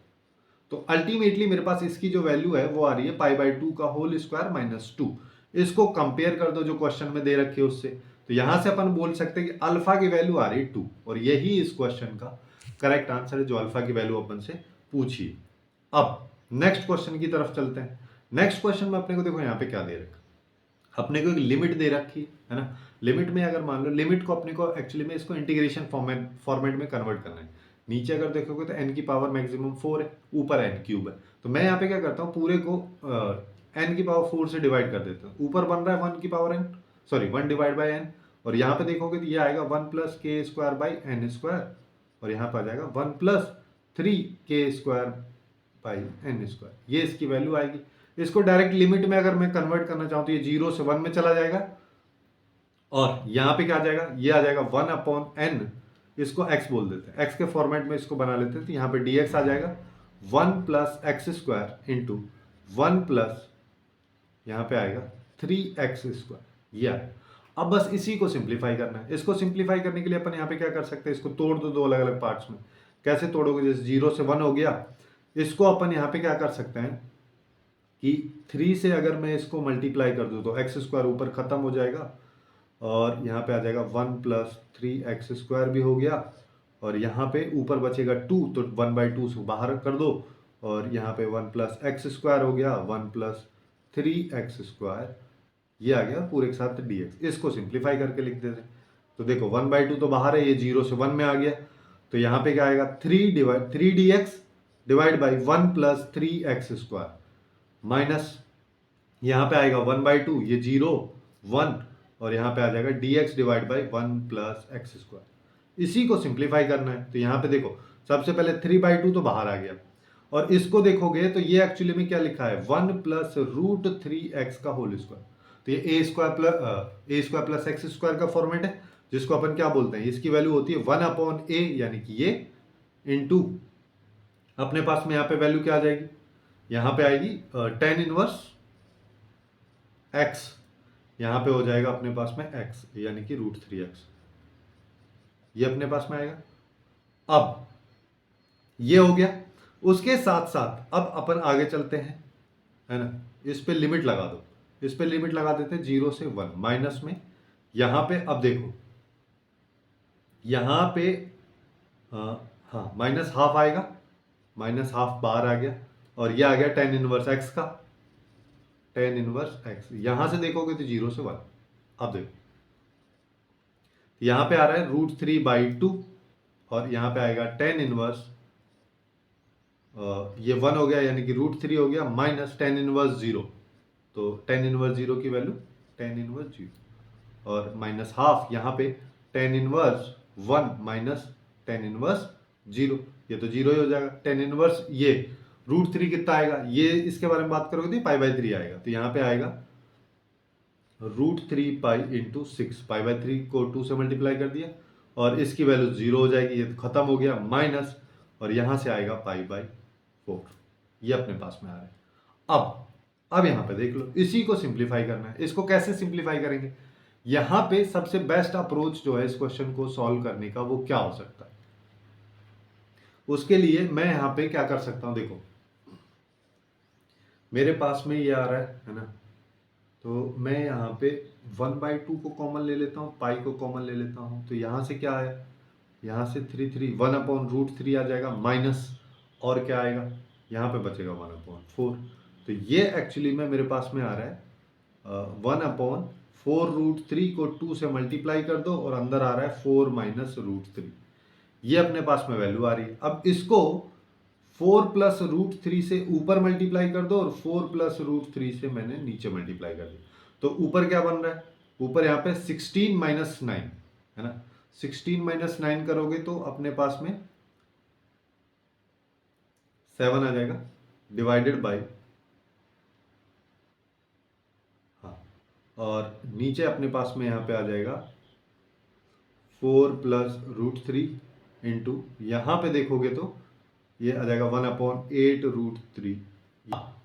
तो अल्टीमेटली मेरे पास इसकी जो वैल्यू है वो आ रही है π/2 का होल स्क्वायर -2। इसको कंपेयर कर दो जो क्वेश्चन में दे रखी है उससे, तो यहां से अपन बोल सकते हैं कि अल्फा की वैल्यू आ रही है 2, और यही इस क्वेश्चन का करेक्ट आंसर है जो अल्फा की वैल्यू अपन से पूछी। अब नेक्स्ट क्वेश्चन की तरफ चलते हैं। नेक्स्ट क्वेश्चन में अपने को देखो यहाँ पे क्या दे रखा, अपने को एक लिमिट दे रखी है ना। लिमिट में अगर मान लो, लिमिट को अपने को एक्चुअली में इसको इंटीग्रेशन फॉर्मेट में कन्वर्ट करना है। नीचे अगर देखोगे तो n की पावर मैक्सिमम 4 है, ऊपर n क्यूब है। तो मैं यहाँ पे क्या करता हूँ, पूरे को n की पावर 4 से डिवाइड कर देता हूँ। ऊपर बन रहा है 1 की power n, sorry 1 divide by n, और यहाँ पे देखोगे तो ये आएगा 1 प्लस के स्क्वायर बाई एन स्क्वायर, और यहाँ पे आ जाएगा 1 प्लस 3 के स्क्वायर बाई एन स्क्वायर। ये इसकी वैल्यू आएगी। इसको डायरेक्ट लिमिट में अगर मैं कन्वर्ट करना चाहूँ तो ये 0 से 1 में चला जाएगा, और यहाँ पे क्या आ जाएगा, ये आ जाएगा 1/n, इसको x बोल देते हैं, x के फॉर्मेट में इसको बना लेते हैं। तो यहाँ पे dx आ जाएगा 1 plus x square into 1 plus यहाँ पे आएगा 3x स्क्वायर, ये आएगा। अब बस इसी को सिंप्लीफाई करना है। इसको सिंप्लीफाई करने के लिए अपन यहाँ पे क्या कर सकते हैं, इसको तोड़ दो दो अलग अलग पार्ट्स में। कैसे तोड़ोगे, जैसे 0 से 1 हो गया, इसको अपन यहाँ पे क्या कर सकते हैं कि 3 से अगर मैं इसको मल्टीप्लाई कर दूँ तो एक्स स्क्वायर ऊपर खत्म हो जाएगा, और यहाँ पे आ जाएगा 1 प्लस 3x स्क्वायर भी हो गया, और यहाँ पे ऊपर बचेगा 2, तो 1/2 से बाहर कर दो, और यहाँ पे 1 प्लस एक्स स्क्वायर हो गया, 1 प्लस 3x स्क्वायर, ये आ गया पूरे के साथ dx। इसको सिंप्लीफाई करके लिख देते हैं। तो देखो 1/2 तो बाहर है, ये 0 से 1 में आ गया, तो यहाँ पे क्या आएगा 3 dx divide by 1 plus 3x square, minus यहाँ पे आएगा 1/2, ये 0 1, और यहाँ पे आ जाएगा dx divide by 1 plus x square. इसी को सिंप्लीफाई करना है। तो यहाँ पे देखो सबसे पहले 3/2 तो बाहर आ गया, और इसको देखोगे तो ये एक्चुअली में क्या लिखा है 1 प्लस रूट 3x का होल स्क्वायर। तो ये a square plus x square का फॉर्मेट है, जिसको अपन क्या बोलते हैं, इसकी वैल्यू होती है 1/a, यानी कि ये इंटू अपने पास में यहाँ पे वैल्यू क्या आ जाएगी, यहाँ पे आएगी tan इनवर्स x, यहाँ पे हो जाएगा अपने पास में x, यानी कि रूट 3x, ये अपने पास में आएगा। अब ये हो गया। उसके साथ साथ अब अपन आगे चलते हैं, है ना। इस पे लिमिट लगा दो, इस पे लिमिट लगा देते हैं 0 से 1 माइनस में। यहाँ पे अब देखो, यहाँ पे हाँ माइनस हाफ आएगा, माइनस हाफ बाहर आ गया, और ये आ गया tan इनवर्स x का, tan इनवर्स x। यहां से देखोगे तो 0 से 1। अब देखो यहां पे आ रहा है √3/2, और यहां पे आएगा tan इनवर्स, ये 1 हो गया, यानी कि √3 हो गया, माइनस tan इनवर्स 0। तो tan इनवर्स 0 की वैल्यू tan इनवर्स 0, और माइनस हाफ यहाँ पे tan inverse 1 minus tan inverse 0, ये तो 0 ही हो जाएगा। tan इनवर्स ये √3 कितना आएगा, ये इसके बारे में बात करोगे तो π/3 आएगा। तो यहाँ पे आएगा √3 पाई इंटू 6, π/3 को 2 से मल्टीप्लाई कर दिया, और इसकी वैल्यू 0 हो जाएगी, ये तो खत्म हो गया, माइनस, और यहाँ से आएगा π/4, ये अपने पास में आ रहा है। अब यहाँ पे देख लो, इसी को सिंप्लीफाई करना है। इसको कैसे सिंप्लीफाई करेंगे, यहाँ पे सबसे बेस्ट अप्रोच जो है इस क्वेश्चन को सॉल्व करने का वो क्या हो सकता है, उसके लिए मैं यहाँ पे क्या कर सकता हूँ, देखो मेरे पास में ये आ रहा है ना, तो मैं यहाँ पे 1/2 को कॉमन ले लेता हूँ, पाई को कॉमन ले लेता हूँ। तो यहाँ से क्या आया, यहाँ से 1/√3 आ जाएगा, माइनस, और क्या आएगा, यहाँ पे बचेगा 1/4। तो ये एक्चुअली में मेरे पास में आ रहा है 1/4√3 को 2 से मल्टीप्लाई कर दो, और अंदर आ रहा है 4 माइनस √3, ये अपने पास में वैल्यू आ रही है। अब इसको 4 प्लस √3 से ऊपर मल्टीप्लाई कर दो, और 4 प्लस √3 से मैंने नीचे मल्टीप्लाई कर दिया। तो ऊपर क्या बन रहा है, ऊपर यहाँ पे 16 माइनस 9 है ना, 16 माइनस 9 करोगे तो अपने पास में 7 आ जाएगा, डिवाइडेड बाई, हाँ, और नीचे अपने पास में यहाँ पे आ जाएगा 4 प्लस √3 इंटू, यहाँ पे देखोगे तो ये आ जाएगा 1/8√3।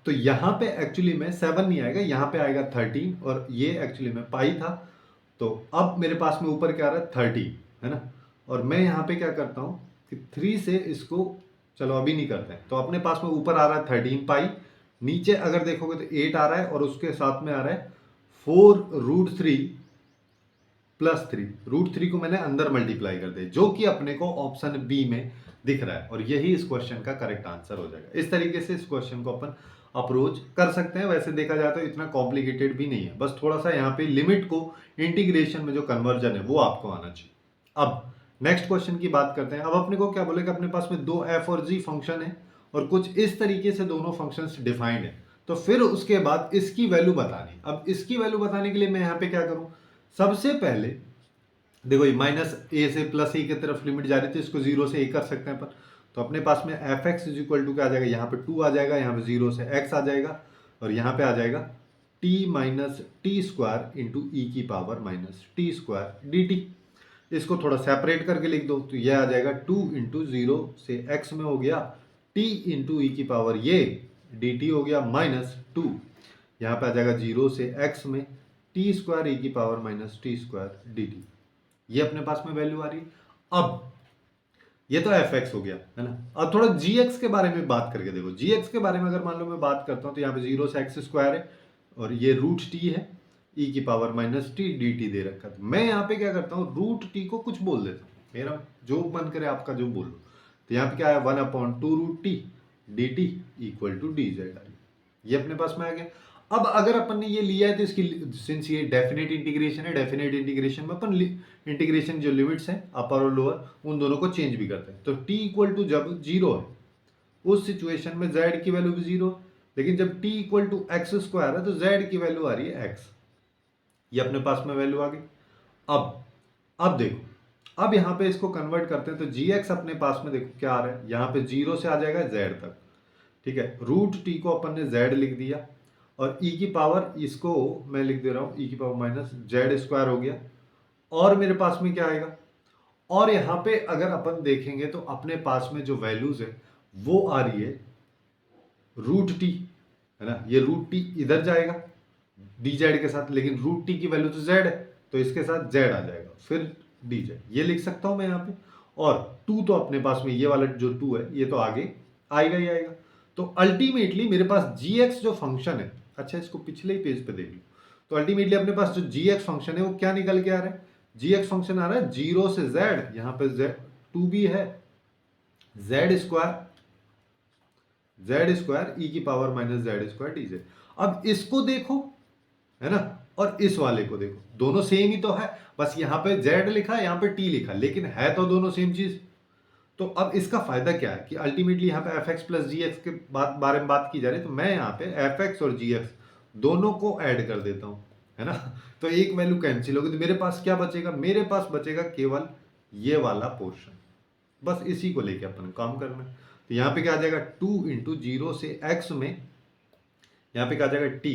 तो यहाँ पे एक्चुअली में 7 नहीं आएगा, यहाँ पे आएगा 13, और ये एक्चुअली में पाई था, तो अब मेरे पास में ऊपर क्या आ रहा है 30, है ना, और मैं यहाँ पे क्या करता हूँ कि 3 से इसको, चलो अभी नहीं करते हैं, तो अपने पास में ऊपर आ रहा है 13 पाई, नीचे अगर देखोगे तो 8 आ रहा है और उसके साथ में आ रहा है 4√3 प्लस 3। √3 को मैंने अंदर मल्टीप्लाई कर दिया, जो कि अपने को ऑप्शन बी में दिख रहा है, और यही इस क्वेश्चन का करेक्ट आंसर हो जाएगा। इस तरीके से इस क्वेश्चन को अपन अप्रोच कर सकते हैं। वैसे देखा जाए तो इतना कॉम्प्लिकेटेड भी नहीं है, बस थोड़ा सा यहाँ पे लिमिट को इंटीग्रेशन में जो कन्वर्जन है वो आपको आना चाहिए। अब नेक्स्ट क्वेश्चन की बात करते हैं। अब अपने को क्या बोले कि अपने पास में दो एफ और जी फंक्शन है और कुछ इस तरीके से दोनों फंक्शंस डिफाइंड है, तो फिर उसके बाद इसकी वैल्यू बतानी। अब इसकी वैल्यू बताने के लिए मैं यहाँ पे क्या करूँ, सबसे पहले देखो ये माइनस ए से प्लस ए की तरफ लिमिट जा रही थी, इसको 0 से ए कर सकते हैं अपन। तो अपने पास में f x is equal to क्या आ जाएगा, यहाँ पे 2 आ जाएगा, यहाँ पे 0 से x आ जाएगा, और यहाँ पे आ जाएगा t minus t square into e की power minus t square d t. इसको थोड़ा सेपरेट करके लिख दो, तो यह आ जाएगा 2 इंटू 0 से x में हो गया t इंटू ई की पावर ये dt हो गया माइनस 2, यहाँ पे आ जाएगा 0 से x में टी स्क्वायर ई की power minus t square d T. ये अपने पास में वैल्यू आ रही है। अब ये तो एफ एक्स हो गया, है ना। अब थोड़ा जी एक्स के बारे में बात करके देखो। जी एक्स के बारे में अगर मान लो मैं बात करता हूँ तो यहाँ पे 0 से एक्स स्क्वायर है और ये √t है, ई की power minus t d t दे रखा है। मैं यहाँ पे क्या करता हूँ, √t को कुछ बोल देता हूँ, मेरा जो मन करे आपका जो बोल लो। तो यहाँ पे क्या है 1/2√t d t equal to d z, ये अपने पास में आ गया। अब अगर अपन ने ये लिया है तो इसकी, सिंस ये डेफिनेट इंटीग्रेशन है, डेफिनेट इंटीग्रेशन में अपन इंटीग्रेशन जो लिमिट्स हैं अपर और लोअर उन दोनों को चेंज भी करते हैं। तो t इक्वल टू जब 0 है उस सिचुएशन में z की वैल्यू भी 0 है, लेकिन जब t equal to x square है तो z की वैल्यू आ रही है x, ये अपने पास में वैल्यू आ गई। अब देखो, अब यहाँ पे इसको कन्वर्ट करते हैं तो gx अपने पास में देखो क्या आ रहा है, यहाँ पे 0 से आ जाएगा z तक, ठीक है। √t को अपन ने z लिख दिया और e की पावर इसको मैं लिख दे रहा हूं e की पावर माइनस जेड स्क्वायर हो गया, और मेरे पास में क्या आएगा, और यहां पे अगर अपन देखेंगे तो अपने पास में जो वैल्यूज है वो आ रही है √t, है ना। ये √t इधर जाएगा dz के साथ, लेकिन √t की वैल्यू तो z है तो इसके साथ z आ जाएगा, फिर dz ये लिख सकता हूं मैं यहाँ पे। और 2 तो अपने पास में ये वाला जो 2 है ये तो आगे आएगा ही आएगा। तो अल्टीमेटली मेरे पास gx जो फंक्शन है, अच्छा इसको पिछले ही पेज पे देख लो, तो अल्टीमेटली अपने पास जो gx फंक्शन है वो क्या निकल के आ रहा है, gx फंक्शन आ रहा है 0 से z, यहाँ पे z 2 भी है, z स्क्वायर ई की power minus Z square D Z. अब इसको देखो, है ना, और इस वाले को देखो, दोनों सेम ही तो है, बस यहाँ पे z लिखा है यहाँ पे t लिखा, लेकिन है तो दोनों सेम चीज। तो अब इसका फायदा क्या है कि अल्टीमेटली यहाँ पे एफ एक्स प्लस जी एक्स के बारे में बात की जा रही है, तो मैं यहाँ पे एफ एक्स और जी एक्स दोनों को ऐड कर देता हूँ, है ना। तो एक वैल्यू कैंसिल होगी, तो मेरे पास क्या बचेगा, मेरे पास बचेगा केवल ये वाला पोर्शन, बस इसी को लेके अपन काम करना है। तो यहाँ पे क्या आ जाएगा 2 इंटू 0 से x में, यहाँ पे क्या आ जाएगा t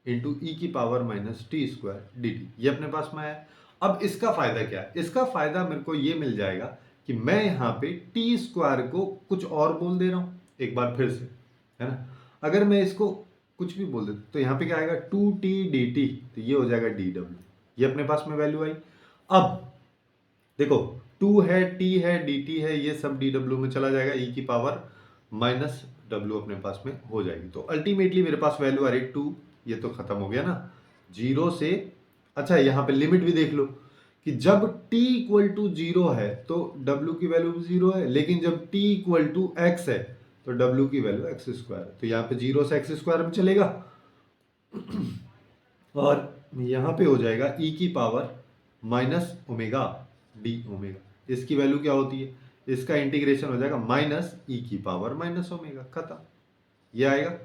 इंटू ई की power minus t square d T, ये अपने पास में आया। अब इसका फायदा क्या है, इसका फायदा मेरे को ये मिल जाएगा कि मैं यहाँ पे टी स्क्वायर को कुछ और बोल दे रहा हूँ एक बार फिर से, है ना। अगर मैं इसको कुछ भी बोल देता तो यहाँ पे क्या आएगा 2t dt, तो ये हो जाएगा dw, ये अपने पास में वैल्यू आई। अब देखो 2 है, t है, dt है, ये सब dw में चला जाएगा, e की पावर माइनस w अपने पास में हो जाएगी। तो अल्टीमेटली मेरे पास वैल्यू आ रही 2, ये तो खत्म हो गया ना 0 से। अच्छा यहाँ पे लिमिट भी देख लो कि जब t इक्वल टू 0 है तो w की वैल्यू भी 0 है, लेकिन जब t इक्वल टू x है तो w की वैल्यू x स्क्वायर है, तो यहाँ पे 0 से x स्क्वायर में चलेगा और यहाँ पे हो जाएगा e की power minus omega D omega, इसकी वैल्यू क्या होती है, इसका इंटीग्रेशन हो जाएगा माइनस ई की पावर माइनस ओमेगा, खत्म, ये आएगा।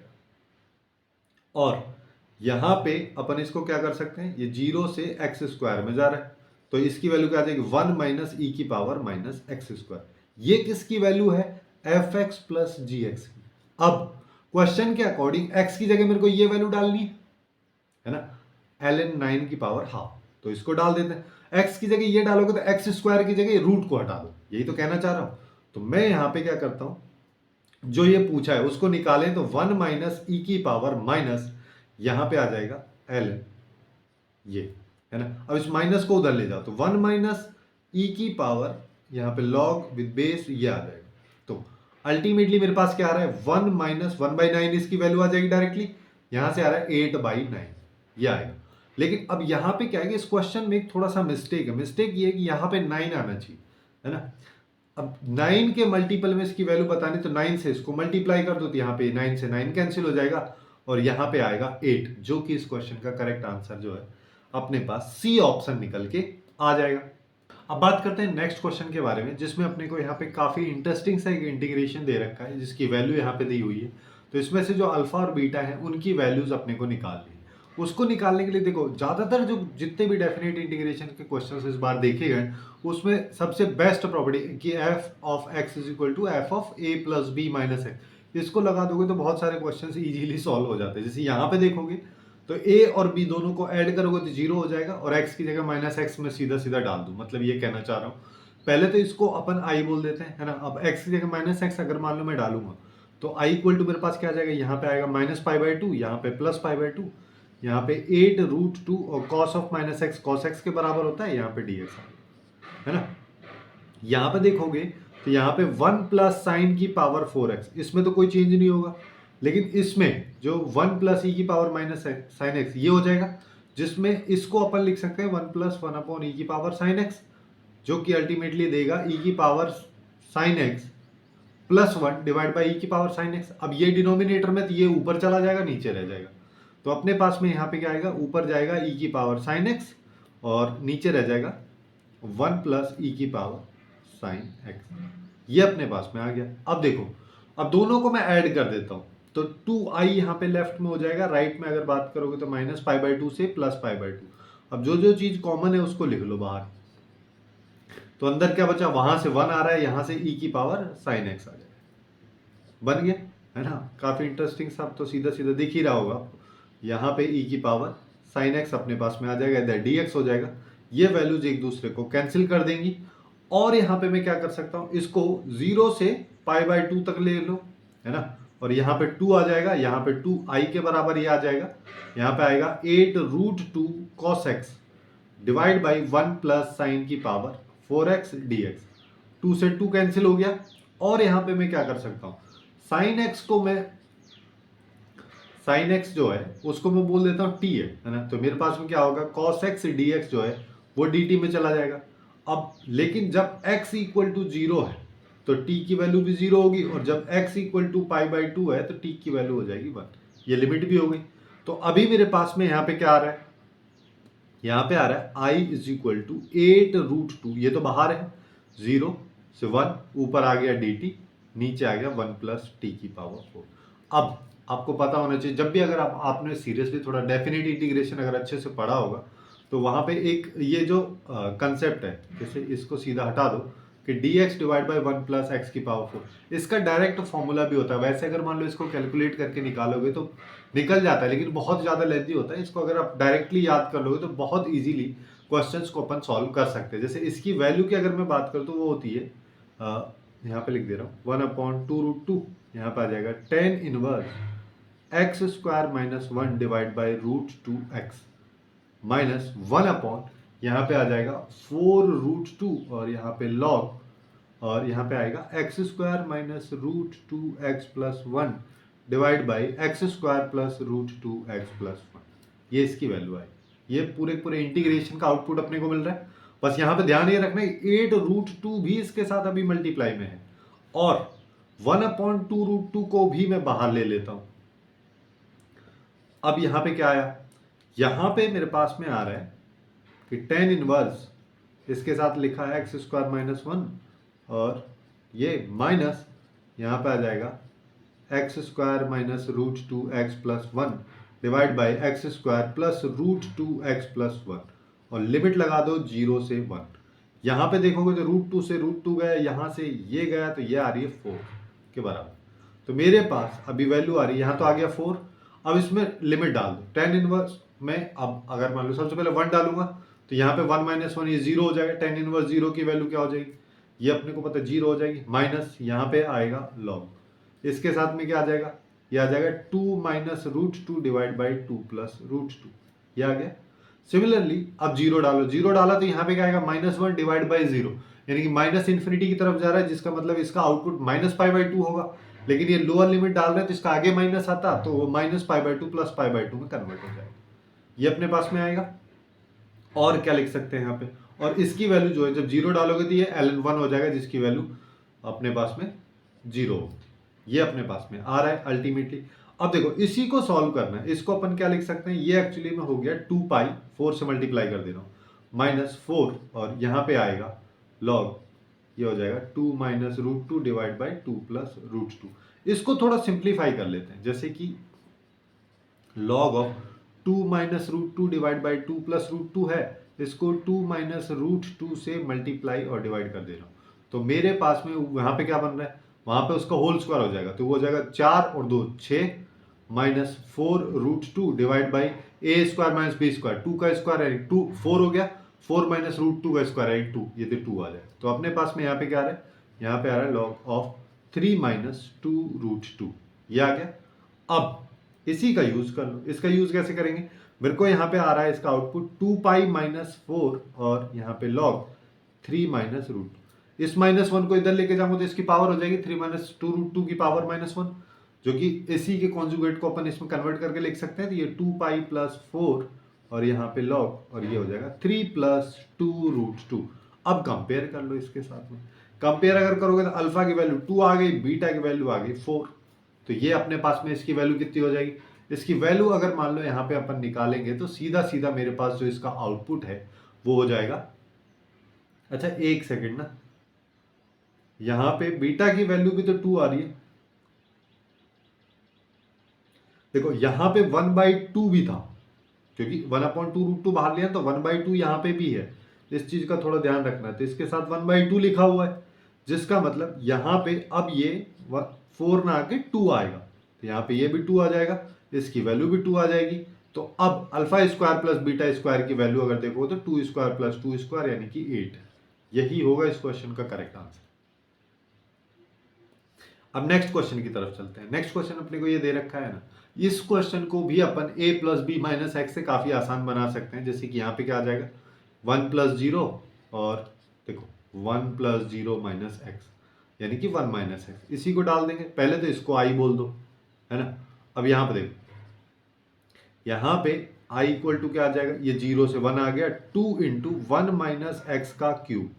और यहाँ पे अपन इसको क्या कर सकते हैं, ये 0 से x स्क्वायर में जा रहा है तो इसकी वैल्यू क्या आ जाएगी 1 माइनस ई की पावर माइनस एक्स स्क्वायर, ये किसकी वैल्यू है एफ एक्स प्लस जी एक्स की। अब क्वेश्चन के अकॉर्डिंग x की जगह मेरे को ये वैल्यू डालनी है ना, ln 9 की पावर हाफ, तो इसको डाल देते हैं। x की जगह ये डालोगे तो एक्स स्क्वायर की जगह रूट को हटा दो, यही तो कहना चाह रहा हूं। तो मैं यहां पे क्या करता हूं, जो ये पूछा है उसको निकालें तो 1 माइनस ई की पावर माइनस यहां पे आ जाएगा ln, ये है ना। अब इस माइनस को उधर ले जाओ तो 1 माइनस ई की पावर यहाँ पे लॉग विद बेस ये आ जाएगा। तो अल्टीमेटली मेरे पास क्या आ रहा है 1 माइनस 1/9 इसकी वैल्यू आ जाएगी डायरेक्टली। यहां से आ रहा है 8/9 ये आएगा। लेकिन अब यहां पे क्या है कि इस क्वेश्चन में एक थोड़ा सा मिस्टेक है। मिस्टेक ये है कि यहां पे 9 आना चाहिए, है ना। अब 9 के मल्टीपल में इसकी वैल्यू बतानी तो 9 से इसको मल्टीप्लाई कर दो तो यहाँ पे 9 से 9 कैंसिल हो जाएगा और यहाँ पे आएगा 8, जो कि इस क्वेश्चन का करेक्ट आंसर जो है अपने पास सी ऑप्शन निकल के आ जाएगा। अब बात करते हैं नेक्स्ट क्वेश्चन के बारे में, जिसमें अपने को यहाँ पे काफी इंटरेस्टिंग सा एक इंटीग्रेशन दे रखा है जिसकी वैल्यू यहाँ पे दी हुई है। तो इसमें से जो अल्फा और बीटा है उनकी वैल्यूज अपने को निकालनी है। उसको निकालने के लिए देखो ज्यादातर जो जितने भी डेफिनेट इंटीग्रेशन के क्वेश्चंस इस बार देखे गए उसमें सबसे बेस्ट प्रॉपर्टी कि f of x is equal to f of a plus b minus x, इसको लगा दोगे तो बहुत सारे क्वेश्चंस इजीली सॉल्व हो जाते हैं। जैसे यहाँ पे देखोगे तो ए और बी दोनों को ऐड करोगे तो 0 हो जाएगा और x की जगह माइनस एक्स में सीधा सीधा डाल दूं, मतलब ये कहना चाह रहा हूँ। पहले तो इसको अपन i बोल देते हैं, है ना। अब x की जगह माइनस एक्स अगर मान लो मैं डालूंगा तो i इक्वल टू मेरे पास क्या आ जाएगा, यहाँ पे आएगा -π/2, यहाँ पे +π/2, यहाँ पे 8√2 और cos of minus x cos x के बराबर होता है, यहाँ पे dx है ना। यहाँ पे देखोगे तो यहाँ पे 1 प्लस साइन की पावर 4x, इसमें तो कोई चेंज नहीं होगा। लेकिन इसमें जो 1 प्लस ई की पावर माइनस साइन एक्स ये हो जाएगा, जिसमें इसको अपन लिख सकते हैं 1 प्लस 1 ई की पावर साइन एक्स, जो कि अल्टीमेटली देगा ई की power sine x plus 1 divide by e की पावर साइन एक्स। अब ये डिनोमिनेटर में तो ये ऊपर चला जाएगा नीचे रह जाएगा, तो अपने पास में यहाँ पे क्या आएगा, ऊपर जाएगा ई की पावर साइन एक्स और नीचे रह जाएगा 1 प्लस ई की पावर साइन एक्स, ये अपने पास में आ गया। अब देखो, अब दोनों को मैं ऐड कर देता हूं तो 2i यहाँ पे लेफ्ट में हो जाएगा, राइट में अगर बात करोगे तो -π/2 से +π/2। अब जो जो चीज कॉमन है उसको लिख लो बाहर, तो अंदर क्या बचा, वहां से 1 आ रहा है, यहां से e की पावर साइन एक्स आ जाएगा, बन गया, है ना। काफी इंटरेस्टिंग सा, तो सीधा सीधा दिख ही रहा होगा आपको। यहाँ पे e की पावर साइन एक्स अपने पास में आ जाएगा, इधर dx हो जाएगा। ये वैल्यूज एक दूसरे को कैंसिल कर देंगी और यहाँ पे मैं क्या कर सकता हूँ, इसको 0 से π/2 तक ले लो, है ना। और यहाँ पे 2 आ जाएगा, यहाँ पे 2i के बराबर ये आ जाएगा, यहाँ पे आएगा 8√2 cos x divide by 1 plus sign की पावर 4x dx। 2 से 2 कैंसिल हो गया और यहाँ पे मैं क्या कर सकता हूँ, साइन x को मैं, साइन x जो है उसको मैं बोल देता हूँ t है ना। तो मेरे पास में क्या होगा, cos x dx जो है वो dt में चला जाएगा। अब लेकिन जब x इक्वल टू 0 है तो t की वैल्यू भी 0 होगी और जब x इक्वल टू π/2 है तो t की वैल्यू हो जाएगी 1, ये लिमिट भी हो गई। तो अभी मेरे पास में यहाँ पे क्या आ रहा है, यहाँ पे आ रहा है i इज इक्वल टू 8√2, ये तो बाहर है, 0 से 1 ऊपर आ गया dt, नीचे आ गया 1 प्लस टी की पावर 4। अब आपको पता होना चाहिए, जब भी अगर आपने सीरियसली थोड़ा डेफिनेट इंटीग्रेशन अगर अच्छे से पढ़ा होगा तो वहां पे एक ये जो कंसेप्ट है, जैसे इसको सीधा हटा दो कि dx divide by 1 plus x की पावर 4, इसका डायरेक्ट फॉर्मूला भी होता है। वैसे अगर मान लो इसको कैलकुलेट करके निकालोगे तो निकल जाता है, लेकिन बहुत ज़्यादा लेंथी होता है। इसको अगर आप डायरेक्टली याद कर लोगे तो बहुत ईजिली क्वेश्चंस को अपन सॉल्व कर सकते हैं। जैसे इसकी वैल्यू की अगर मैं बात करूँ तो वो होती है, यहाँ पे लिख दे रहा हूँ 1/2√2, यहाँ पे आ जाएगा tan inverse x square minus 1 divide by √2x minus 1 यहाँ पे आ जाएगा 4√2 और यहाँ पे log और यहाँ पे आएगा x square minus √2x plus 1 divide by x square plus √2x plus 1, ये इसकी वैल्यू है। ये पूरे पूरे इंटीग्रेशन का आउटपुट अपने को मिल रहा है। बस यहाँ पे ध्यान ये रखना है 8√2 भी इसके साथ अभी मल्टीप्लाई में है और 1/2√2 को भी मैं बाहर ले लेता हूं। अब यहाँ पे क्या आया, यहाँ पे मेरे पास में आ रहा है कि tan इनवर्स इसके साथ लिखा है एक्स स्क्वायर माइनस 1 और ये माइनस यहाँ पे आ जाएगा x square minus √2x plus 1 divide by x square plus √2x plus 1 और लिमिट लगा दो 0 से 1। यहाँ पे देखोगे तो √2 से √2 गया, यहाँ से ये गया तो ये आ रही है 4 के बराबर। तो मेरे पास अभी वैल्यू आ रही है, यहाँ तो आ गया 4। अब इसमें लिमिट डाल दो tan इनवर्स में। अब अगर मान लो सबसे पहले 1 डालूंगा तो यहाँ पे 1 माइनस 1 ये 0 हो जाएगा, tan इनवर्स 0 की वैल्यू क्या हो जाएगी, ये अपने को पता है 0 हो जाएगी, माइनस यहाँ पे आएगा log, इसके साथ में क्या आ जाएगा, ये आ जाएगा 2 माइनस √2 डिवाइड बाई 2 प्लस √2, ये आ गया। सिमिलरली अब जीरो डालो, जीरो डाला तो यहाँ पे क्या आएगा -1 डिवाइड बाई जीरो, यानी कि माइनस इन्फिनिटी की तरफ जा रहा है, जिसका मतलब इसका आउटपुट -π/2 होगा। लेकिन ये लोअर लिमिट डाल रहे हैं तो इसका आगे माइनस आता तो वो -π/2 प्लस π/2 में कन्वर्ट हो जाएगा। ये अपने पास में आएगा। और क्या लिख सकते हैं यहाँ पे, और इसकी वैल्यू जो है जब जीरो डालोगे तो ये ln1 हो जाएगा, जिसकी वैल्यू अपने पास में 0 ये अपने पास में आ रहा है अल्टीमेटली। अब देखो इसी को सॉल्व करना है, इसको अपन क्या लिख सकते हैं, ये एक्चुअली में हो गया 2π, 4 से मल्टीप्लाई कर दे रहा हूँ, -4 और यहाँ पे आएगा लॉग, ये हो जाएगा 2 - √2 डिवाइड बाई 2 + √2। इसको थोड़ा सिंप्लीफाई कर लेते हैं, जैसे कि लॉग ऑफ 2 - √2 डिवाइड बाई 2 + √2 है, इसको 2 - √2 से मल्टीप्लाई और डिवाइड कर दे रहा हूँ, तो मेरे पास में वहाँ पे क्या बन रहा है, वहाँ पे उसका होल स्क्वायर हो जाएगा, तो वो हो जाएगा 4 और 2 6 -4 √2 divide by a square minus b square, 2 का स्क्वायर है 2, 4 हो गया, 4 - √2 का स्क्वायर है 2, ये तो 2 आ जाए। तो अपने पास में यहाँ पे क्या आ रहा है, यहाँ पे आ रहा है लॉग ऑफ 3 - 2 √2, ये आ गया। अब इसी का यूज कर लो, इसका यूज कैसे करेंगे, मेरे को यहाँ पे आ रहा है इसका आउटपुट 2π - 4 और यहाँ पे लॉग 3 - √2, इस -1 को इधर लेके जाऊंगा तो इसकी पावर हो जाएगी 3 - 2 √2 की पावर -1, जो कि इसी के कॉन्जुगेट को अपन इसमें कन्वर्ट करके लिख सकते हैं, तो ये 2π + 4 और यहाँ पे लॉग, और ये हो जाएगा 3 + 2 √2। अब कंपेयर कर लो इसके साथ में, कंपेयर अगर करोगे तो अल्फा की वैल्यू 2 आ गई, बीटा की वैल्यू आ गई 4, तो ये अपने पास में इसकी वैल्यू कितनी हो जाएगी, इसकी वैल्यू अगर मान लो यहाँ पे अपन निकालेंगे तो सीधा सीधा मेरे पास जो इसका आउटपुट है वो हो जाएगा, अच्छा एक सेकेंड ना, यहाँ पे बीटा की वैल्यू भी तो 2 आ रही है, देखो यहाँ पे 1/2 भी था, क्योंकि 1/2 √2 बाहर लिया तो 1/2 यहाँ पे भी है, इस चीज का थोड़ा ध्यान रखना है, तो इसके साथ 1/2 लिखा हुआ है, जिसका मतलब यहाँ पे अब ये 4 ना आके 2 आएगा, तो यहाँ पे ये भी 2 आ जाएगा, इसकी वैल्यू भी 2 आ जाएगी। तो अब alpha square plus beta square की वैल्यू अगर देखो तो 2 स्क्वायर प्लस 2 स्क्वायर यानी कि 8, यही होगा इस क्वेश्चन का करेक्ट आंसर। अब नेक्स्ट क्वेश्चन की तरफ चलते हैं। नेक्स्ट क्वेश्चन अपने को ये दे रखा है ना, इस क्वेश्चन को भी अपन a + b - x से काफी आसान बना सकते हैं, जैसे कि यहाँ पे क्या आ जाएगा 1 + 0 और देखो 1 + 0 - x यानी कि 1 - x, इसी को डाल देंगे, पहले तो इसको i बोल दो, है ना। अब यहाँ पे देखो, यहाँ पे i = क्या आ जाएगा, ये 0 से 1 आ गया, 2 × 1 - x का क्यूब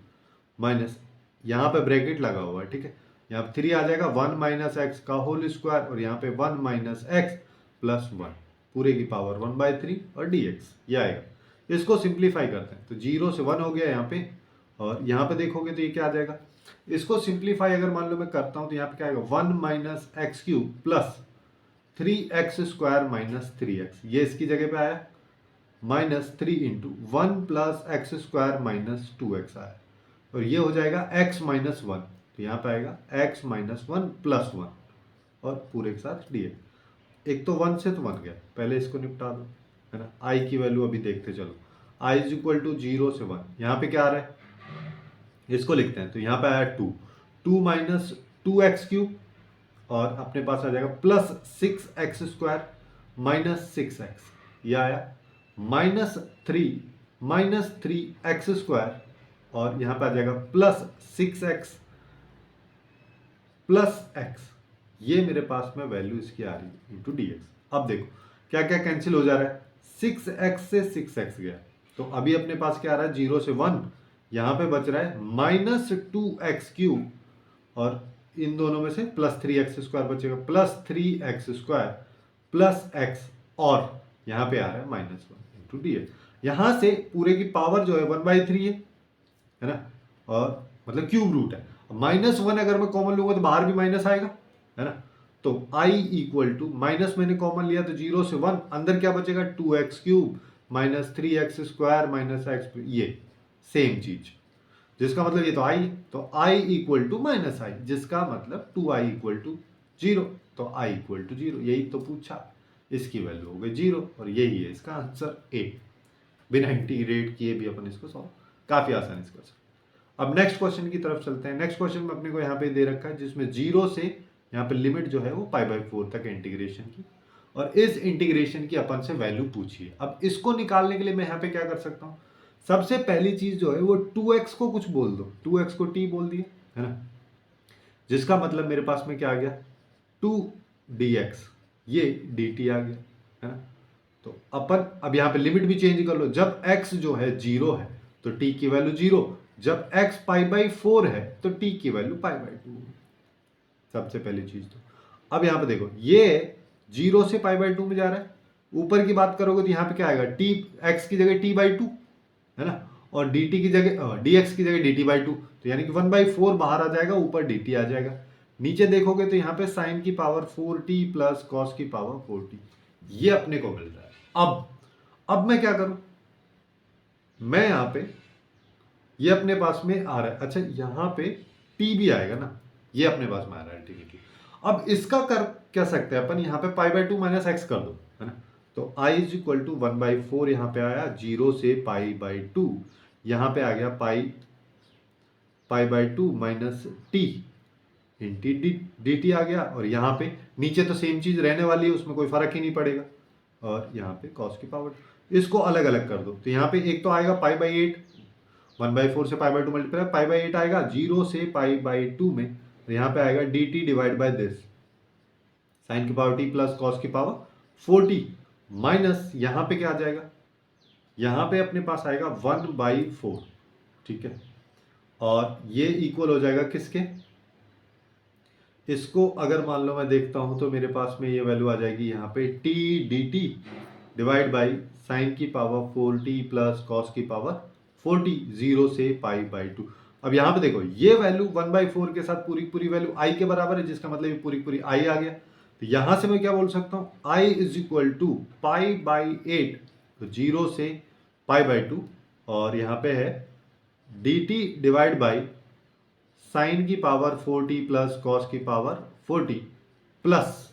माइनस, यहाँ पे ब्रैकेट लगा हुआ है, ठीक है, यहाँ पे 3 आ जाएगा, 1 - x का होल स्क्वायर और यहाँ पे 1 - x + 1 पूरे की पावर 1/3 और dx, ये आएगा। इसको सिंप्लीफाई करते हैं तो 0 से 1 हो गया यहाँ पे, और यहाँ पे देखोगे तो ये क्या आ जाएगा, इसको सिंप्लीफाई अगर मान लो मैं करता हूँ तो यहाँ पे क्या आएगा 1 - x³ + 3x² - 3x, ये इसकी जगह पे आया, -3 × 1 + x² - 2x आया, और ये हो जाएगा x - 1, तो यहाँ पे आएगा x - 1 + 1 और पूरे के साथ dx, एक तो 1 से तो 1 गया, पहले इसको निपटा दो, है ना। i की वैल्यू अभी देखते चलो, i = 0 से 1, यहाँ पे क्या आ रहा है, इसको लिखते हैं, तो यहाँ पे आया 2 - 2x³ और अपने पास आ जाएगा +6x² - 6x, ये आया -3 और यहाँ पे आ जाएगा +6x + x, ये मेरे पास में वैल्यू इसकी आ रही है इंटू dx। अब देखो क्या क्या कैंसिल हो जा रहा है, 6x से 6x गया, तो अभी अपने पास क्या आ रहा है 0 से 1, यहाँ पे बच रहा है -2x³ और इन दोनों में से +3x² बचेगा, +3x² + x और यहाँ पे आ रहा है -1 इंटू dx। यहाँ से पूरे की पावर जो है 1/3 है ना, और मतलब क्यूब रूट है, -1 अगर मैं कॉमन लूंगा तो बाहर भी माइनस आएगा, है ना। तो i = माइनस मैंने कॉमन लिया तो 0 से 1, अंदर क्या बचेगा 2x³ - 3x² - x, ये सेम चीज, जिसका मतलब ये तो i, तो i = -i, जिसका मतलब 2i = 0, तो i = 0, यही तो पूछा, इसकी वैल्यू हो गई 0 और यही है इसका आंसर a। बिना इंटीग्रेट किए भी अपन इसको सॉल्व काफी आसानी से कर सकते। अब नेक्स्ट क्वेश्चन की तरफ चलते हैं। नेक्स्ट क्वेश्चन में अपने को यहाँ पे दे रखा है जिसमें 0 से यहाँ पे लिमिट जो है वो π/4 तक है इंटीग्रेशन की, और इस इंटीग्रेशन की अपन से वैल्यू पूछिए। अब इसको निकालने के लिए मैं यहाँ पे क्या कर सकता हूँ, सबसे पहली चीज जो है वो 2x को कुछ बोल दो, 2x को t बोल दिए, है ना, जिसका मतलब मेरे पास में क्या आ गया, 2 dx, ये dt आ गया, है ना। तो अपन अब यहाँ पे लिमिट भी चेंज कर लो, जब x जो है 0 है तो t की वैल्यू 0, जब x π/4 है तो t की वैल्यू π/2, सबसे पहली चीज। तो अब यहाँ पे देखो ये 0 से π/2 में जा रहा है, ऊपर की बात करोगे तो यहाँ पे क्या आएगा, t, x की जगह t/2, है ना, और dt की जगह dx की जगह dt/2, तो यानी कि 1/4 बाहर आ जाएगा, ऊपर dt आ जाएगा। नीचे देखोगे तो यहाँ पे साइन की पावर 4t प्लस कॉस की पावर 4t, ये अपने को मिल रहा है। अब मैं क्या करूं, मैं यहाँ पे ये अपने पास में आ रहा है, अच्छा यहाँ पे t भी आएगा ना, ये अपने पास में आ रहा है, ठीक है ठीक। अब इसका कर क्या सकते हैं अपन, यहाँ पे π/2 माइनस एक्स कर दो, है ना, तो i इज इक्वल टू 1/4 यहाँ पे आया, 0 से π/2, यहाँ पे आ गया π/2 माइनस टी इंटी डी टी आ गया, और यहाँ पे नीचे तो सेम चीज रहने वाली है, उसमें कोई फर्क ही नहीं पड़ेगा, और यहाँ पे कॉस की पावर, इसको अलग अलग कर दो, तो यहाँ पे एक तो आएगा π/8, 1/4 से π/2 मल्टीप्लाई, π/8 आएगा 0 से π/2 में, तो यहाँ पे आएगा dt divide by this sine की पावर t प्लस कॉस की पावर 4t, माइनस यहाँ पे क्या आ जाएगा, यहाँ पे अपने पास आएगा 1/4, ठीक है, और ये इक्वल हो जाएगा किसके, इसको अगर मान लो मैं देखता हूं तो मेरे पास में ये वैल्यू आ जाएगी यहाँ पे t dt divide by sine की पावर 4t प्लस कॉस की पावर 4t, 0 से π/2। अब यहाँ पे देखो ये वैल्यू 1/4 के साथ पूरी पूरी वैल्यू i के बराबर है, जिसका मतलब ये पूरी पूरी i आ गया, तो यहां से मैं क्या बोल सकता हूँ, i इज इक्वल टू π/8, तो 0 से π/2, और यहाँ पे है dt डिवाइड बाई साइन की पावर 4t प्लस कॉस की पावर 4t, प्लस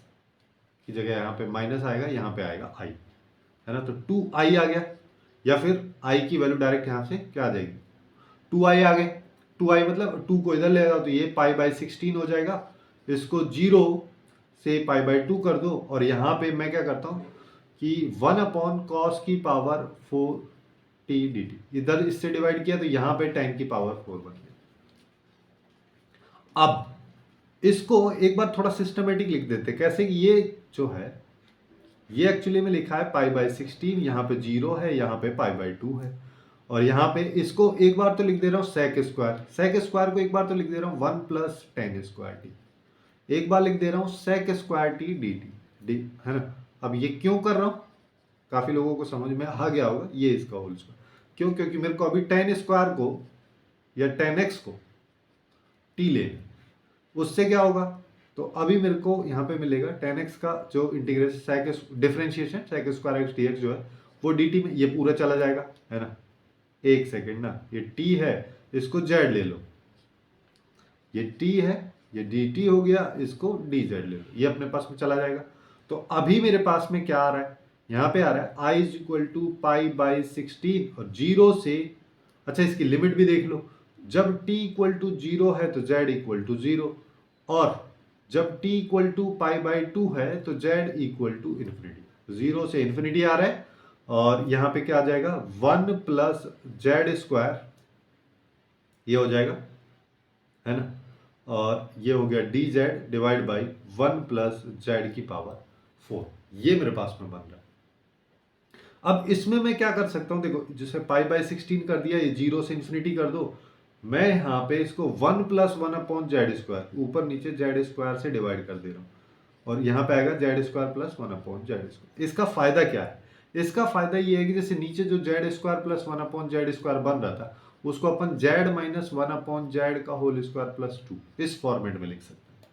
की जगह यहाँ पे माइनस आएगा, यहाँ पे आएगा i, है ना, तो 2i आ गया, या फिर i की वैल्यू डायरेक्ट यहाँ से क्या आ जाएगी, 2i आ गए, 2i मतलब 2 को इधर ले जाओ तो ये π/16 हो जाएगा, इसको 0 से π/2 कर दो, और यहाँ पे मैं क्या करता हूँ कि 1/cos की पावर 4t dt, इधर इससे डिवाइड किया तो यहाँ पे tan की पावर 4 बन गया। अब इसको एक बार थोड़ा सिस्टमेटिक लिख देते, कैसे कि ये जो है ये एक्चुअली में लिखा है π/16, यहाँ पे 0 है, यहाँ पे π/2 है, और यहाँ पे इसको एक बार तो लिख दे रहा हूँ sec स्क्वायर को एक बार तो लिख दे रहा हूँ 1 प्लस tan स्क्वायर टी, एक बार लिख दे रहा हूँ sec स्क्वायर टी dt, है ना। अब ये क्यों कर रहा हूँ, काफी लोगों को समझ में आ गया होगा, ये इसका होल स्क्वायर क्यों, क्योंकि मेरे को अभी tan स्क्वायर को या tan x को t ले, उससे क्या होगा, तो अभी मेरे को यहाँ पे मिलेगा tan x का जो integration differentiation sec square x dx जो है वो dt में, ये पूरा चला जाएगा, है ना, एक सेकेंड ना, ये t है, इसको z ले लो, ये t है, ये dt हो गया, इसको dz ले लो, ये अपने पास में चला जाएगा। तो अभी मेरे पास में क्या आ रहा है, यहाँ पे आ रहा है i इज इक्वल टू π/16 और 0 से, अच्छा इसकी लिमिट भी देख लो, जब t इक्वल टू 0 है तो z इक्वल टू 0, और जब t इक्वल टू π/2 है तो z इक्वल टू इन्फिनिटी, 0 से इन्फिनिटी आ रहा है, और यहाँ पे क्या आ जाएगा 1 प्लस जेड स्क्वायर, ये हो जाएगा, है ना, और ये हो गया D Z divide by 1 plus Z की पावर 4, ये मेरे पास में बन रहा है। अब इसमें मैं क्या कर सकता हूँ, देखो जैसे π/16 कर दिया, ये 0 से इन्फिनिटी कर दो, मैं यहाँ पे इसको 1 प्लस 1/z², ऊपर नीचे z² से डिवाइड कर दे रहा हूँ, और यहाँ पे आएगा z² प्लस 1/z²। इसका फायदा क्या है, इसका फायदा ये है कि जैसे नीचे जो z² प्लस 1/z² बन रहा था, उसको अपन z माइनस 1/z का होल स्क्वायर प्लस 2 इस फॉर्मेट में लिख सकते हैं।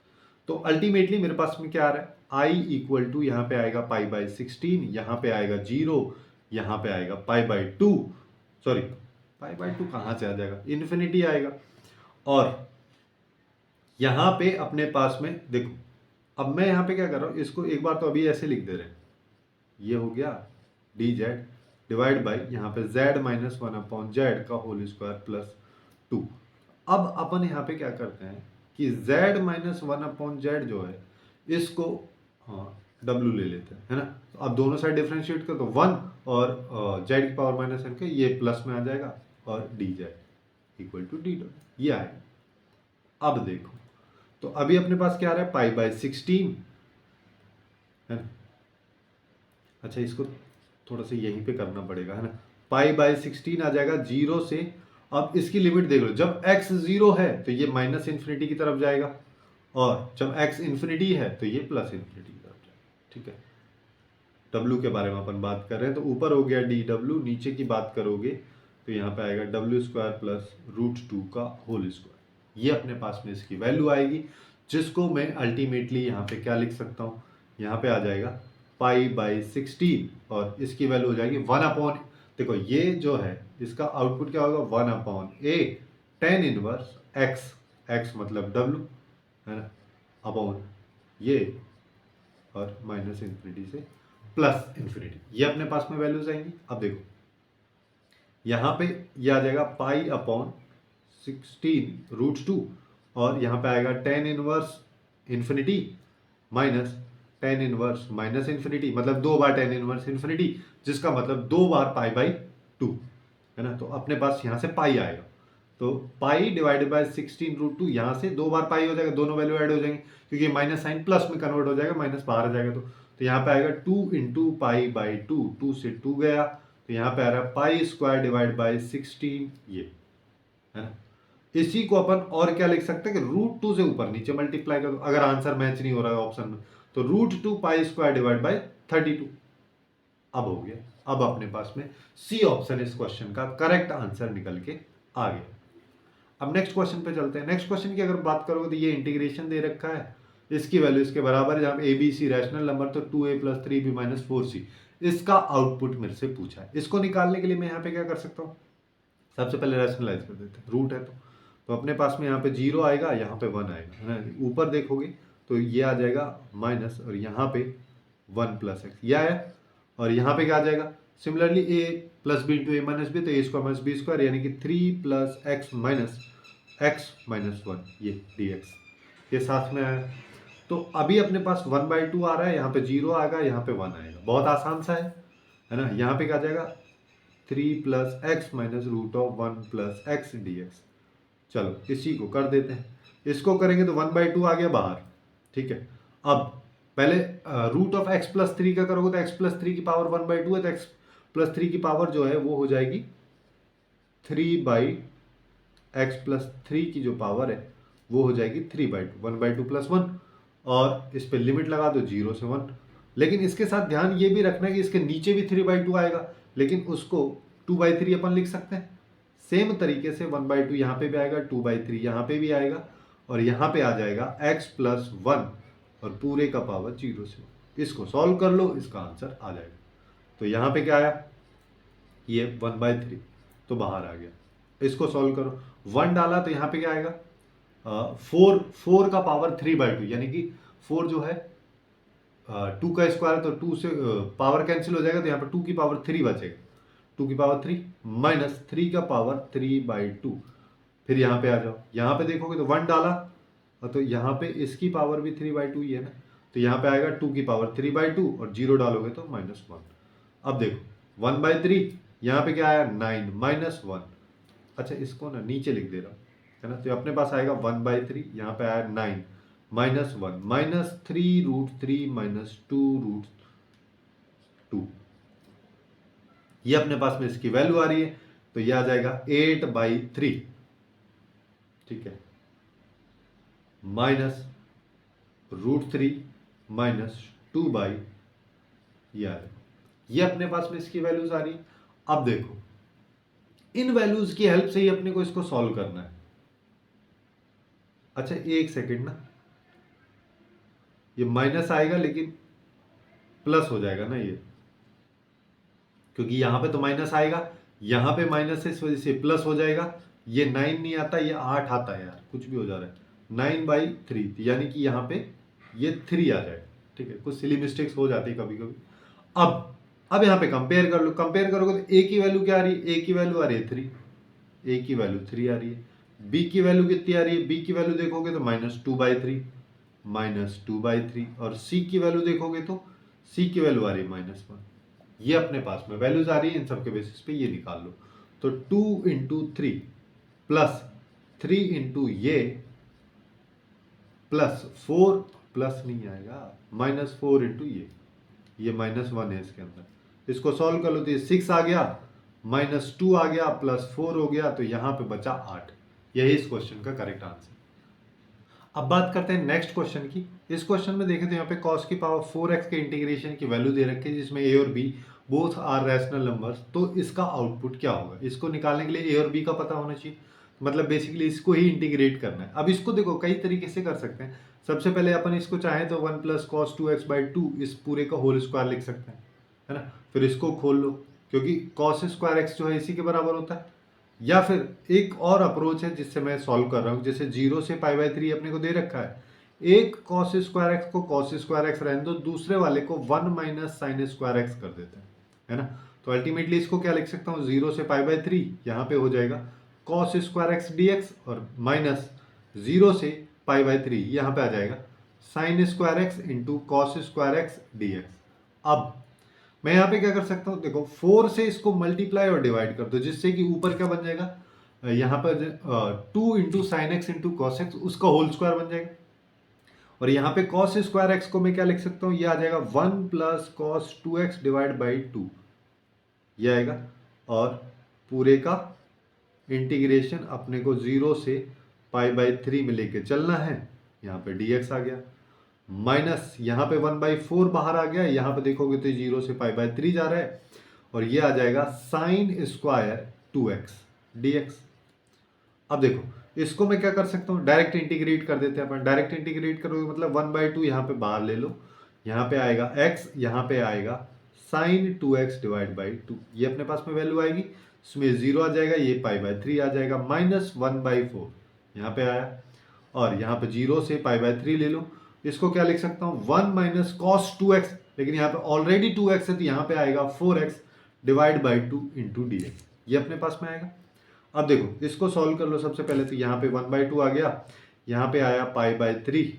तो अल्टीमेटली मेरे पास में क्या आ रहा है, i इक्वल टू यहाँ पे आएगा π/16, यहाँ पे आएगा 0, यहाँ पे आएगा π/2, सॉरी π/2 कहाँ से आ जाएगा, इन्फिनिटी आएगा, और यहाँ पे अपने पास में देखो, अब मैं यहाँ पे क्या कर रहा हूँ, इसको एक बार तो अभी ऐसे लिख दे रहे हैं, ये हो गया डी जेड डिवाइड बाई यहाँ पे z माइनस 1/z का होल स्क्वायर प्लस 2। अब अपन यहाँ पे क्या करते हैं कि z माइनस 1/z जो है इसको, हाँ डब्ल्यू ले लेते हैं, है ना। तो अब दोनों साइड डिफ्रेंशिएट कर तो 1 और जेड की पावर माइनस एन के ये प्लस में आ जाएगा और d z equal to d डब्ल्यू ये आएगा। अब देखो तो अभी अपने पास क्या आ रहा है पाई बाय 16 है ना। अच्छा इसको थोड़ा सा यहीं पे करना पड़ेगा, है ना। पाई बाय 16 आ जाएगा 0 से। अब इसकी लिमिट देख लो, जब x 0 है तो ये माइनस इन्फिनिटी की तरफ जाएगा और जब x इन्फिनिटी है तो ये प्लस इन्फिनिटी की तरफ जाएगा। ठीक है, w के बारे में अपन बात कर रहे हैं तो ऊपर हो गया डी डब्ल्यू, नीचे की बात करोगे तो यहाँ पे आएगा डब्ल्यू स्क्वायर प्लस रूट 2 का होल स्क्वायर। ये अपने पास में इसकी वैल्यू आएगी, जिसको मैं अल्टीमेटली यहाँ पे क्या लिख सकता हूँ, यहाँ पे आ जाएगा पाई बाई 16 और इसकी वैल्यू हो जाएगी 1 अपॉन, देखो ये जो है इसका आउटपुट क्या होगा 1 अपॉन ए टेन इनवर्स एक्स, एक्स मतलब डब्ल्यू, है ना, अपॉन ये और माइनस इन्फिनिटी से प्लस इन्फिनिटी, ये अपने पास में वैल्यूज आएंगी। अब देखो यहाँ पे ये आ जाएगा पाई अपॉन 16 रूट 2 और यहाँ पे आएगा tan inverse infinity minus tan inverse minus infinity, मतलब 2 बार टेन इनवर्स इन्फिनिटी, जिसका मतलब 2 बार पाई बाई 2, है ना। तो अपने पास यहाँ से पाई आएगा, तो पाई डिवाइडेड बाय 16 रूट 2, यहाँ से 2 बार पाई हो जाएगा, दोनों वैल्यू ऐड हो जाएंगे क्योंकि माइनस साइन प्लस में कन्वर्ट हो जाएगा, माइनस बाहर आ जाएगा। तो यहाँ पे आएगा 2 इंटू पाई बाई 2, 2 से 2 गया तो यहाँ पे आ रहा है पाई स्क्वायर डिवाइड बाई 16, ये है ना। इसी को अपन और क्या लिख सकते हैं कि रूट 2 से ऊपर नीचे मल्टीप्लाई कर दो, अगर आंसर मैच नहीं हो रहा है ऑप्शन में तो root 2 pi square divide by 32। अब हो गया, अब अपने पास में सी ऑप्शन इस क्वेश्चन का करेक्ट आंसर निकल के आ गया। अब नेक्स्ट क्वेश्चन पे चलते हैं। नेक्स्ट क्वेश्चन की अगर बात करोगे तो ये इंटीग्रेशन दे रखा है, इसकी वैल्यू इसके बराबर है, जहाँ a b c rational number तो 2a plus 3b minus 4c, इसका आउटपुट मेरे से पूछा है। इसको निकालने के लिए मैं यहाँ पे क्या कर सकता हूँ, सबसे पहले रैशनलाइज कर देते हैं, रूट है तो अपने पास में यहाँ पे 0 आएगा, यहाँ पे 1 आएगा, है ना। ऊपर देखोगे तो ये आ जाएगा माइनस और यहाँ पे 1 प्लस एक्स ये आया, और यहाँ पे क्या आ जाएगा similarly a plus b into a minus b, तो a square minus b square यानी कि 3 प्लस एक्स माइनस 1 ये डी एक्स, ये साथ में आया। तो अभी अपने पास 1/2 आ रहा है, यहाँ पे 0 आएगा, यहाँ पे 1 आएगा, बहुत आसान सा है ना। यहाँ पे क्या जाएगा 3 plus x minus root of 1 plus x d x. चलो इसी को कर देते हैं, इसको करेंगे तो 1/2 आ गया बाहर। ठीक है, अब पहले रूट ऑफ एक्स प्लस 3 का करोगे तो एक्स प्लस 3 की पावर 1/2 है, तो एक्स प्लस 3 की पावर जो है वो हो जाएगी 3 बाई एक्स प्लस 3 की जो पावर है वो हो जाएगी 3/2, 1/2 प्लस 1, और इस पे लिमिट लगा दो 0 से 1। लेकिन इसके साथ ध्यान ये भी रखना है कि इसके नीचे भी 3/2 आएगा, लेकिन उसको 2/3 अपन लिख सकते हैं। सेम तरीके से 1/2 यहाँ पे भी आएगा, 2/3 यहाँ पे भी आएगा, और यहाँ पे आ जाएगा x प्लस 1 और पूरे का पावर 0 से 1। इसको सॉल्व कर लो, इसका आंसर आ जाएगा। तो यहाँ पे क्या आया, ये 1/3 तो बाहर आ गया। इसको सॉल्व करो, 1 डाला तो यहाँ पे क्या आएगा 4 का पावर 3/2, यानी कि 4 जो है 2 का स्क्वायर, तो 2 से पावर कैंसिल हो जाएगा, तो यहाँ पर 2 की पावर 3 बचेगा, 2 की पावर 3 माइनस 3 का पावर 3/2। फिर यहाँ पे आ जाओ, यहाँ पे देखोगे तो 1 डाला तो यहाँ पे इसकी पावर भी 3/2 ही है ना, तो यहाँ पे आएगा 2 की पावर 3/2 और 0 डालोगे तो -1। अब देखो 1/3 यहाँ पे क्या आया 9 माइनस 1। अच्छा इसको ना नीचे लिख दे रहा हूँ, है ना, तो अपने पास आएगा 1/3, यहाँ पे आया 9 minus 1 minus 3 root 3 minus 2 root 2, ये अपने पास में इसकी वैल्यू आ रही है, तो ये आ जाएगा 8/3। ठीक है, माइनस रूट 3 माइनस 2 ये अपने पास में इसकी वैल्यूज आ रही है। अब देखो इन वैल्यूज की हेल्प से ही अपने को इसको सॉल्व करना है। अच्छा एक सेकेंड ना, ये माइनस आएगा लेकिन प्लस हो जाएगा ना, ये क्योंकि यहां पे तो माइनस आएगा, यहां पे माइनस है, इस वजह से प्लस हो जाएगा। ये 9 नहीं आता, ये 8 आता है, यार कुछ भी हो जा रहा है। 9/3 यानी कि यहाँ पे ये 3 आ जाएगा। ठीक है, कुछ सिली मिस्टेक्स हो जाती है कभी कभी। अब यहाँ पे कंपेयर कर लो, कंपेयर करोगे तो ए की वैल्यू क्या आ रही है, ए की वैल्यू आ रही है 3, ए की वैल्यू 3 आ रही है। बी की वैल्यू कितनी आ रही है, बी की वैल्यू देखोगे तो -2/3, -2/3 और c की वैल्यू देखोगे तो c की वैल्यू आ रही है -1। ये अपने पास में वैल्यूज आ रही है, इन सब के बेसिस पे ये निकाल लो। तो 2 × 3 प्लस 3 इंटू ये प्लस 4 प्लस नहीं आएगा, -4 इंटू ये -1 है इसके अंदर। इसको सॉल्व कर लो तो ये 6 आ गया, -2 आ गया, +4 हो गया, तो यहाँ पे बचा 8। यही इस क्वेश्चन का करेक्ट आंसर। अब बात करते हैं नेक्स्ट क्वेश्चन की। इस क्वेश्चन में देखें तो यहाँ पे cos की पावर 4x के इंटीग्रेशन की वैल्यू दे रखी है, जिसमें a और b both are rational numbers. तो इसका आउटपुट क्या होगा? इसको निकालने के लिए a और b का पता होना चाहिए, मतलब बेसिकली इसको ही इंटीग्रेट करना है। अब इसको देखो कई तरीके से कर सकते हैं। सबसे पहले अपन इसको चाहें तो 1 + cos 2x/2 इस पूरे का होल स्क्वायर लिख सकते हैं, है ना। फिर इसको खोल लो, क्योंकि cos² जो है इसी के बराबर होता है। या फिर एक और अप्रोच है जिससे मैं सॉल्व कर रहा हूँ, जैसे 0 से π/3 अपने को दे रखा है। एक cos² को cos² रहने दो, दूसरे वाले को 1 - sin² कर देते हैं, है ना। तो अल्टीमेटली इसको क्या लिख सकता हूँ, 0 से π/3 यहाँ पे हो जाएगा cos² dx और माइनस 0 से π/3 यहाँ पे आ जाएगा sin² इंटू cos² dx। अब मैं यहाँ पे क्या कर सकता हूँ, देखो 4 से इसको मल्टीप्लाई और डिवाइड कर दो, जिससे कि ऊपर क्या बन जाएगा, यहाँ पर 2 into sine x into cos x, उसका होल स्क्वायर बन जाएगा। और यहाँ पे cos² को मैं क्या लिख सकता हूँ, ये आ जाएगा 1 + cos 2x डिवाइड बाई 2, ये आएगा। और पूरे का इंटीग्रेशन अपने को 0 से π/3 में लेके चलना है। यहाँ पे dx आ गया, माइनस यहाँ पे 1/4 बाहर आ गया, यहाँ पे देखोगे तो 0 से π/3 जा रहा है, और ये आ जाएगा sin² 2x dx। अब देखो इसको मैं क्या कर सकता हूँ, डायरेक्ट इंटीग्रेट कर देते हैं अपन। डायरेक्ट इंटीग्रेट करोगे मतलब 1/2 यहाँ पे बाहर ले लो, यहाँ पे आएगा x, यहाँ पे आएगा sin 2x डिवाइड बाई 2, ये अपने पास में वैल्यू आएगी। इसमें 0 आ जाएगा, ये π/3 आ जाएगा, -1/4 यहाँ पे आया, और यहाँ पे 0 से π/3 ले लो। इसको क्या लिख सकता हूँ, 1 - cos 2x, लेकिन यहाँ पे ऑलरेडी 2x है तो यहाँ पे आएगा 4x divide by 2 into dx, ये अपने पास में आएगा। अब देखो इसको सॉल्व कर लो। सबसे पहले तो यहाँ पे 1/2 आ गया, यहाँ पे आया π/3,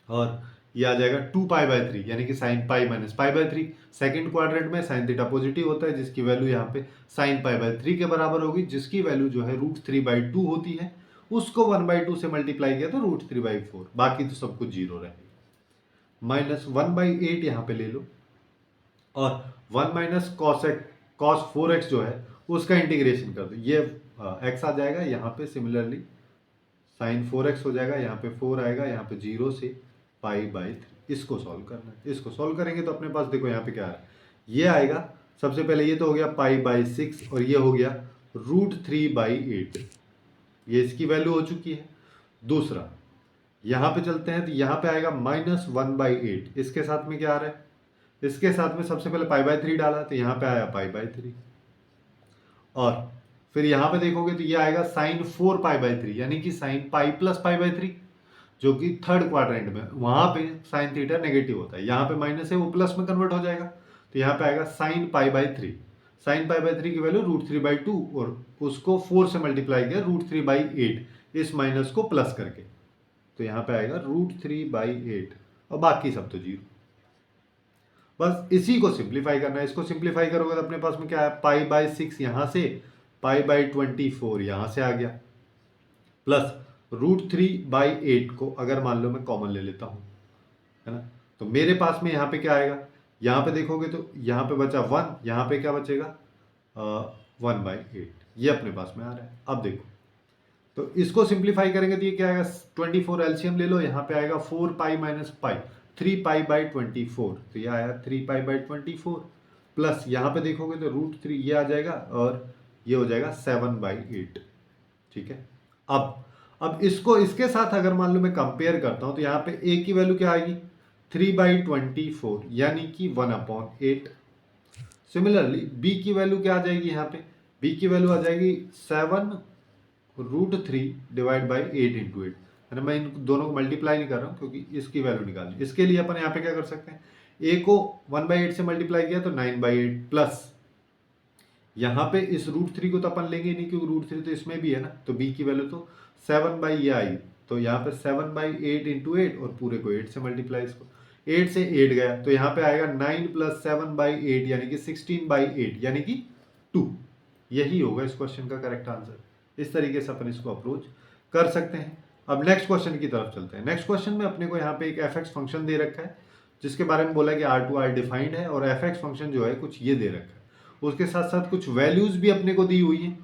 और ये आ जाएगा 2π/3, यानी कि sin π - π/3। सेकंड क्वाड्रेंट में sin थीटा पॉजिटिव होता है, जिसकी वैल्यू यहाँ पे sin π/3 के बराबर होगी, जिसकी वैल्यू जो है √3/2 होती है। उसको 1/2 से मल्टीप्लाई किया तो √3/4, बाकी तो सब कुछ 0 रहेगा। -1/8 यहाँ पे ले लो, और 1 - cos 4x जो है उसका इंटीग्रेशन कर दो, ये x आ जाएगा, यहाँ पे सिमिलरली sin 4x हो जाएगा, यहाँ पे 4 आएगा, यहाँ पे 0 से π/3। इसको सॉल्व करना है। इसको सॉल्व करेंगे तो अपने पास देखो यहाँ पे क्या है, ये आएगा। सबसे पहले ये तो हो गया π/6, और ये हो गया √3/8, ये इसकी वैल्यू हो चुकी है। दूसरा यहाँ पे चलते हैं तो यहाँ पे आएगा -1/8, इसके साथ में क्या आ रहा है, इसके साथ में सबसे पहले π/3 डाला तो यहाँ पे आया π/3, और फिर यहाँ पे देखोगे तो ये आएगा sin 4π/3, यानी कि sin π + π/3, जो कि थर्ड क्वाड्रेंट में, वहां पे sin थीटा नेगेटिव होता है, यहाँ पे माइनस है वो प्लस में कन्वर्ट हो जाएगा, तो यहाँ पे आएगा sin π/3। sin π/3 की वैल्यू √3/2, और उसको 4 से मल्टीप्लाई किया √3/8, इस माइनस को प्लस करके, तो यहाँ पे आएगा √3/8, और बाकी सब तो 0। बस इसी को सिंप्लीफाई करना है। इसको सिंप्लीफाई करोगे तो अपने पास में क्या है, π/6 यहाँ से, π/24 यहाँ से आ गया, प्लस √3/8 को अगर मान लो मैं कॉमन ले लेता हूँ, है ना, तो मेरे पास में यहाँ पे क्या आएगा, यहाँ पे देखोगे तो यहाँ पे बचा 1, यहाँ पे क्या बचेगा 1/8, ये अपने पास में आ रहा है। अब देखो तो इसको सिंप्लीफाई करेंगे तो ये क्या आएगा, 24 एलसीएम ले लो, यहाँ पे आएगा 4π - π, 3π/24, तो ये आया 3π/24, प्लस यहाँ पे देखोगे तो √3 ये आ जाएगा, और ये हो जाएगा 7/8, ठीक है। अब इसको इसके साथ अगर मान लो मैं कंपेयर करता हूँ तो यहाँ पे a की वैल्यू क्या आएगी, 3/24, यानी कि 1/8। सिमिलरली b की वैल्यू क्या आ जाएगी, यहाँ पे b की वैल्यू आ जाएगी 7√3 डिवाइड बाई 8 इंटू 8, है ना। मैं इन दोनों को मल्टीप्लाई नहीं कर रहा हूँ, क्योंकि इसकी वैल्यू निकालनी। इसके लिए अपन यहाँ पे क्या कर सकते हैं, a को 1/8 से मल्टीप्लाई किया तो 9/8, प्लस यहाँ पे इस √3 को तो अपन लेंगे नहीं, क्योंकि √3 तो इसमें भी है ना, तो b की वैल्यू तो 7 बाई ये आई तो यहाँ पे 7/8 इंटू 8 और पूरे को 8 से मल्टीप्लाई, इसको 8 से 8 गया तो यहाँ पे आएगा 9 + 7/8 यानी कि 16/8 यानी कि 2। यही होगा इस क्वेश्चन का करेक्ट आंसर। इस तरीके से अपन इसको अप्रोच कर सकते हैं। अब नेक्स्ट क्वेश्चन की तरफ चलते हैं। नेक्स्ट क्वेश्चन में अपने को यहाँ पे एक एफ एक्स फंक्शन दे रखा है जिसके बारे में बोला है कि R2 डिफाइंड है और एफ एक्स फंक्शन जो है कुछ ये दे रखा है, उसके साथ साथ कुछ वैल्यूज भी अपने को दी हुई है।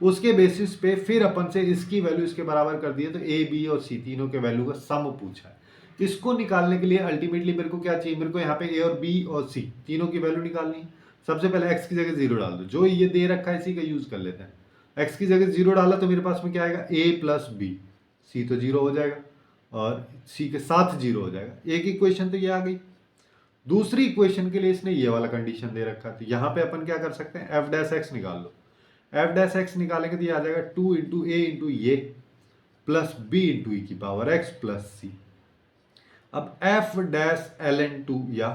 उसके बेसिस पे फिर अपन से इसकी वैल्यू इसके बराबर कर दी है, तो ए बी और सी तीनों के वैल्यू का सम पूछा है। इसको निकालने के लिए अल्टीमेटली मेरे को क्या चाहिए, मेरे को यहाँ पे ए और बी और सी तीनों की वैल्यू निकालनी है। सबसे पहले एक्स की जगह 0 डाल दो, जो ये दे रखा है इसी का यूज कर लेते हैं। एक्स की जगह 0 डाला तो मेरे पास में क्या आएगा, ए प्लस बी, सी तो 0 हो जाएगा और सी के साथ 0 हो जाएगा। एक इक्वेशन तो ये आ गई। दूसरी इक्वेशन के लिए इसने ये वाला कंडीशन दे रखा है, तो यहाँ पे अपन क्या कर सकते हैं, एफ डैश एक्स निकाल लो। एफ डैश एक्स निकालेंगे तो ये आ जाएगा 2 इंटू ए इंटू ये प्लस बी इंटू ई की पावर एक्स प्लस सी। अब एफ डैश एल एन 2 या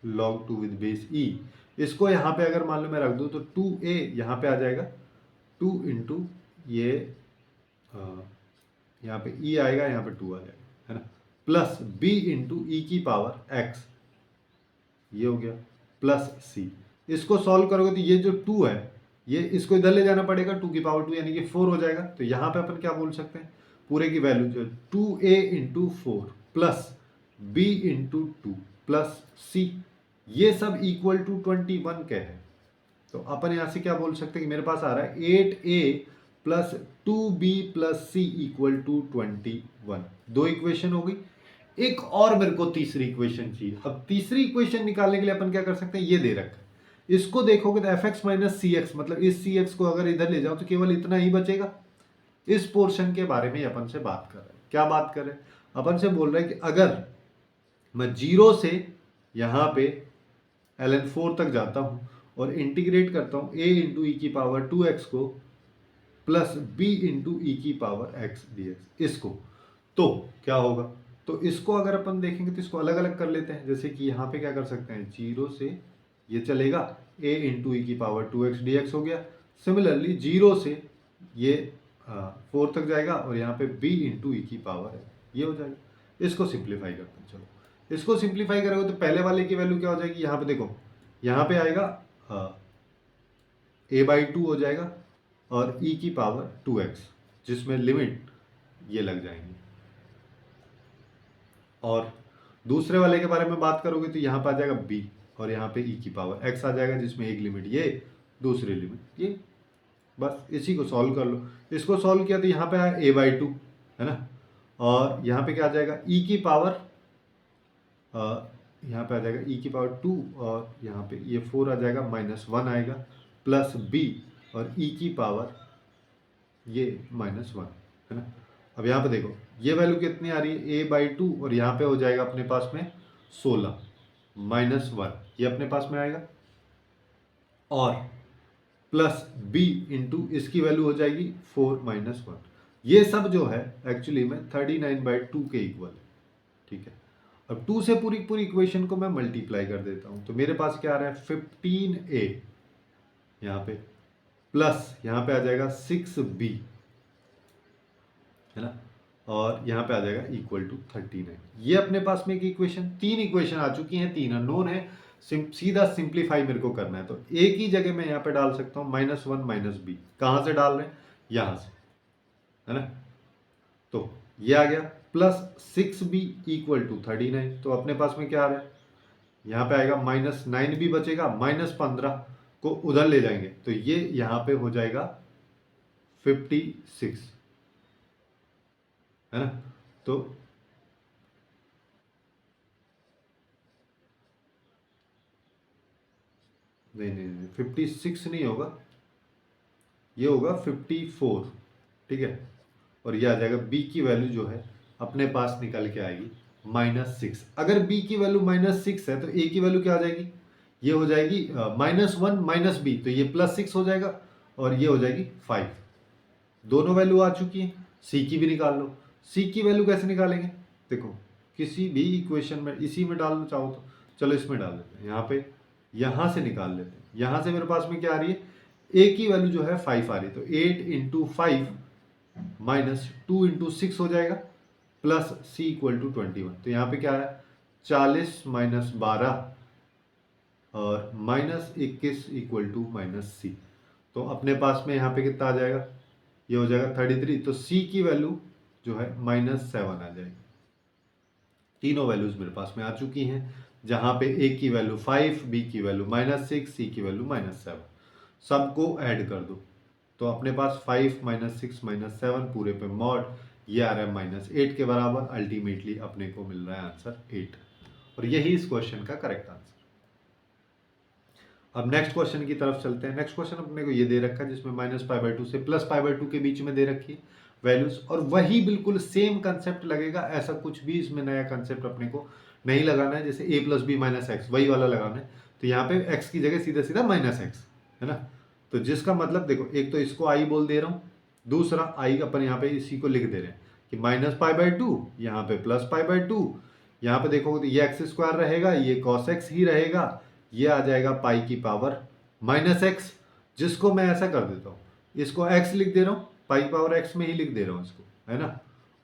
लॉग 2 विद बेस ई, इसको यहाँ पे अगर मान लो मैं रख दूँ तो 2a यहाँ पे आ जाएगा 2 इंटू ये यहाँ पे e आएगा, यहाँ पे 2 आ जाएगा, है ना, प्लस b इंटू ई की पावर x, ये हो गया, प्लस c। इसको सॉल्व करोगे तो ये जो 2 है ये इसको इधर ले जाना पड़ेगा, 2 की पावर 2 यानी कि 4 हो जाएगा। तो यहाँ पे अपन क्या बोल सकते हैं, पूरे की वैल्यू जो 2a into 4 plus b into 2 plus c, ये सब इक्वल टू 21 के है। तो अपन यहाँ से क्या बोल सकते हैं कि मेरे पास आ रहा है 8a plus 2b plus c equal to 21। दो इक्वेशन हो गई। एक और मेरे को तीसरी इक्वेशन चाहिए। अब तीसरी इक्वेशन निकालने के लिए अपन क्या कर सकते हैं, ये दे रखा है, इसको देखोगे तो एफ एक्स माइनस सी एक्स, मतलब इस सी एक्स को अगर इधर ले जाओ तो केवल इतना ही बचेगा। इस पोर्शन के बारे में अपन से बात कर रहे हैं। क्या बात कर रहे हैं, अपन से बोल रहे हैं कि अगर मैं 0 से यहाँ पे ln 4 तक जाता हूँ और इंटीग्रेट करता हूँ a इंटू ई की पावर 2x को प्लस b इंटू ई की पावर x dx, इसको तो क्या होगा, तो इसको अगर अपन देखेंगे तो इसको अलग अलग कर लेते हैं। जैसे कि यहाँ पे क्या कर सकते हैं, 0 से ये चलेगा a इंटू ई की पावर 2x dx हो गया। सिमिलरली 0 से ये 4 तक जाएगा और यहाँ पे b इंटू ई की पावर है, ये हो जाएगा। इसको सिंप्लीफाई करते हैं। चलो इसको सिंप्लीफाई करोगे तो पहले वाले की वैल्यू क्या हो जाएगी, यहाँ पे देखो, यहाँ पे आएगा a/2 हो जाएगा और e की पावर 2x, जिसमें लिमिट ये लग जाएंगी। और दूसरे वाले के बारे में बात करोगे तो यहाँ पे आ जाएगा b और यहाँ पे e की पावर x आ जाएगा, जिसमें एक लिमिट ये, दूसरी लिमिट ये। बस इसी को सॉल्व कर लो। इसको सॉल्व किया तो यहाँ पे आया a/2, है ना, और यहाँ पे क्या आ जाएगा, e की पावर यहाँ पे आ जाएगा e की पावर 2 और यहाँ पे ये 4 आ जाएगा, -1 आएगा, प्लस b और e की पावर ये -1, है ना। अब यहाँ पे देखो ये वैल्यू कितनी आ रही है, a/2 और यहाँ पे हो जाएगा अपने पास में 16 -1, ये अपने पास में आएगा, और प्लस b इंटू इसकी वैल्यू हो जाएगी 4 -1। ये सब जो है एक्चुअली में 39/2 के इक्वल है, ठीक है। अब 2 से पूरी पूरी इक्वेशन को मैं मल्टीप्लाई कर देता हूँ, तो मेरे पास क्या आ रहा है 15a यहाँ पे, प्लस यहाँ पे आ जाएगा 6b, है ना, और यहाँ पे आ जाएगा इक्वल टू 39। ये अपने पास में एक इक्वेशन, 3 इक्वेशन आ चुकी हैं, 3 अननोन है, सीधा सिंप्लीफाई मेरे को करना है। तो एक ही जगह मैं यहाँ पे डाल सकता हूँ -1 -b। कहाँ से डाल रहे हैं, यहाँ से, है ना। तो ये आ गया प्लस 6b इक्वल टू 39। तो अपने पास में क्या आ रहा है, यहाँ पे आएगा -9 भी बचेगा, -15 को उधर ले जाएंगे तो ये यहाँ पे हो जाएगा 56, है ना। तो नहीं 56 नहीं होगा, ये होगा 54, ठीक है। और ये आ जाएगा b की वैल्यू जो है अपने पास निकल के आएगी -6। अगर b की वैल्यू -6 है तो a की वैल्यू क्या आ जाएगी, ये हो जाएगी -1 -b, तो ये +6 हो जाएगा और ये हो जाएगी 5। दोनों वैल्यू आ चुकी हैं। c की भी निकाल लो। c की वैल्यू कैसे निकालेंगे, देखो किसी भी इक्वेशन में इसी में डाल लो चाहो तो, चलो इसमें डाल देते हैं, यहाँ पे यहाँ से निकाल लेते हैं। यहाँ से मेरे पास में क्या आ रही है, a की वैल्यू जो है 5 आ रही है, तो 8 इंटू 5 माइनस 2 × 6 हो जाएगा प्लस सी इक्वल टू 21। तो यहाँ पे क्या है 40 माइनस 12 और माइनस 21 इक्वल टू माइनस सी। तो अपने पास में यहाँ पे कितना आ जाएगा, ये हो जाएगा 33। तो सी की वैल्यू जो है -7 आ जाएगी। तीनों वैल्यूज मेरे पास में आ चुकी हैं, जहाँ पे ए की वैल्यू 5, बी की वैल्यू -6, सी की वैल्यू -7। सबको ऐड कर दो तो अपने पास 5 -6 -7 पूरे पे मॉड, ये आ रहा है -8 के बराबर। अल्टीमेटली अपने को मिल रहा है आंसर 8 और यही इस क्वेश्चन का करेक्ट आंसर। अब नेक्स्ट क्वेश्चन की तरफ चलते हैं। नेक्स्ट क्वेश्चन अपने को ये दे रखा है जिसमें -π/2 से +π/2 के बीच में दे रखी है वैल्यूज, और वही बिल्कुल सेम कंसेप्ट लगेगा। ऐसा कुछ भी इसमें नया कंसेप्ट अपने को नहीं लगाना है, जैसे a + b - x वही वाला लगाना है। तो यहाँ पे x की जगह सीधा सीधा -x है ना। तो जिसका मतलब देखो, एक तो इसको i बोल दे रहा हूँ, दूसरा i अपन यहाँ पे इसी को लिख दे रहे हैं कि -π/2, यहाँ पे +π/2। यहाँ पे देखोगे तो ये x² रहेगा, ये cos x ही रहेगा, ये आ जाएगा पाई की पावर -x, जिसको मैं ऐसा कर देता हूँ, इसको x लिख दे रहा हूँ, पाई की पावर x में ही लिख दे रहा हूँ इसको, है ना।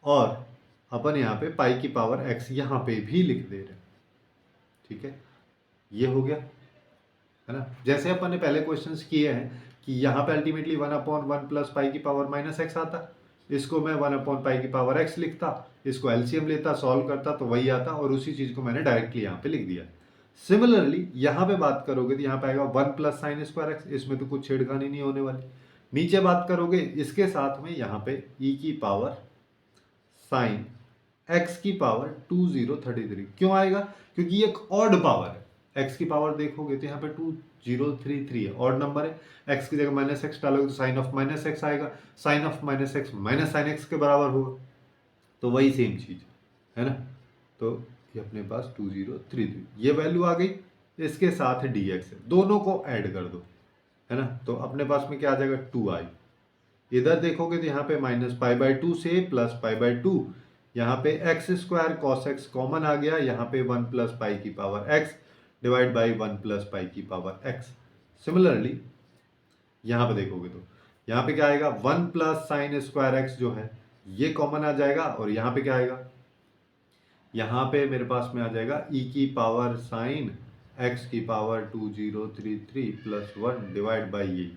और अपन यहाँ पे पाई की पावर x यहाँ पे भी लिख दे रहे हैं, ठीक है। ये हो गया, है ना। जैसे अपन ने पहले क्वेश्चंस किए हैं कि यहाँ पे अल्टीमेटली 1/1 प्लस पाई की पावर -x आता, इसको मैं 1/पाई की पावर x लिखता, इसको एलसीएम लेता, सॉल्व करता तो वही आता, और उसी चीज को मैंने डायरेक्टली यहाँ पे लिख दिया। सिमिलरली यहाँ पे बात करोगे तो यहाँ पे आएगा 1 + sin² x, इसमें तो कुछ छेड़खानी नहीं होने वाली। नीचे बात करोगे इसके साथ में यहाँ पे e की पावर sin x की पावर 2033 क्यों आएगा, क्योंकि ये एक ऑड पावर है। x की पावर देखोगे तो यहाँ पे 2033 है, ऑड नंबर है। x की जगह -x डालोगे तो sin ऑफ -x आएगा, sin of -x minus sin x के बराबर होगा, तो वही सेम चीज है ना। तो ये अपने पास 2033 ये वैल्यू आ गई, इसके साथ dx है, दोनों को ऐड कर दो, है ना। तो अपने पास में क्या आ जाएगा 2i। इधर देखोगे तो यहाँ पे -π/2 से +π/2, यहाँ पे x² cos x कॉमन आ गया, यहाँ पे 1 + पाई की पावर x डिवाइड बाई 1 + पाई की पावर x। सिमिलरली यहाँ पे देखोगे तो यहाँ पे क्या आएगा 1 + sin² x जो है ये कॉमन आ जाएगा, और यहाँ पे क्या आएगा, यहाँ पे मेरे पास में आ जाएगा e की पावर sin x की पावर 2033 + 1 डिवाइड बाई ये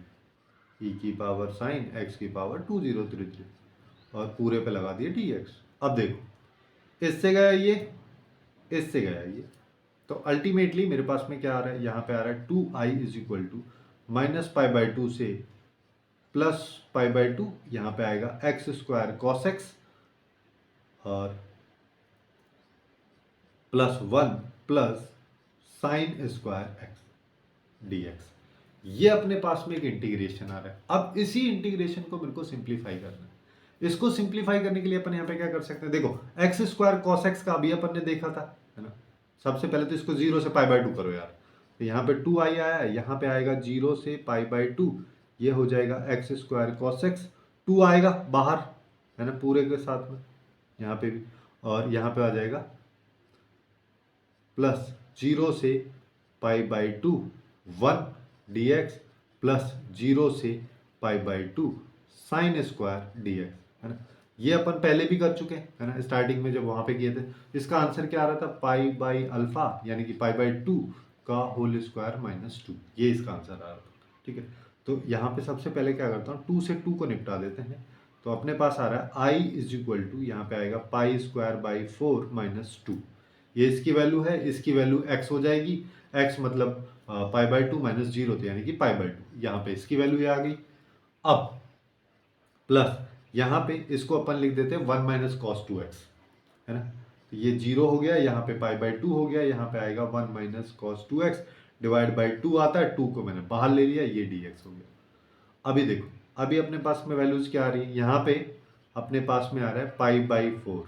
e की पावर sin x की पावर 2033 और पूरे पे लगा दिए dx। अब देखो इससे गया ये, इससे गया ये, तो अल्टीमेटली मेरे पास में क्या आ रहा है, यहाँ पे आ रहा है 2i = -π/2 से +π/2, यहाँ पे आएगा x² cos x और +1 + sin² x dx। ये अपने पास में एक इंटीग्रेशन आ रहा है। अब इसी इंटीग्रेशन को मेरे को सिंप्लीफाई करना है। इसको सिंप्लीफाई करने के लिए अपन यहाँ पे क्या कर सकते हैं, देखो x² cos x का अभी अपन ने देखा था, है ना। सबसे पहले तो इसको 0 से π/2 करो यार, तो यहाँ पे 2i आया, यहाँ पे आएगा 0 से π/2, ये हो जाएगा x² cos x, 2 आएगा बाहर, है ना, पूरे के साथ में यहाँ पे भी, और यहाँ पे आ जाएगा +0 से π/2 1 dx +0 से π/2 sin² dx, है ना। ये अपन पहले भी कर चुके हैं, है ना, स्टार्टिंग में जब वहां पे किए थे। इसका आंसर क्या आ रहा था, π/α यानी कि π/2 का होल स्क्वायर -2, ये इसका आंसर आ रहा था, ठीक है। तो यहाँ पे सबसे पहले क्या करता हूँ, 2 से 2 को निपटा देते हैं। तो अपने पास आ रहा है i = यहाँ पे आएगा π²/4 - 2, ये इसकी वैल्यू है, इसकी वैल्यू x हो जाएगी, x मतलब π/2 - 0 थे यानी कि π/2, यहाँ पे इसकी वैल्यू ये आ गई। अब प्लस यहाँ पे इसको अपन लिख देते हैं 1 - cos 2x, है ना। तो ये 0 हो गया, यहाँ पे π/2 हो गया, यहाँ पे आएगा 1 - cos 2x डिवाइड बाई 2 आता है, 2 को मैंने बाहर ले लिया, ये dx हो गया। अभी देखो, अभी अपने पास में वैल्यूज क्या आ रही है, यहाँ पे अपने पास में आ रहा है π/4,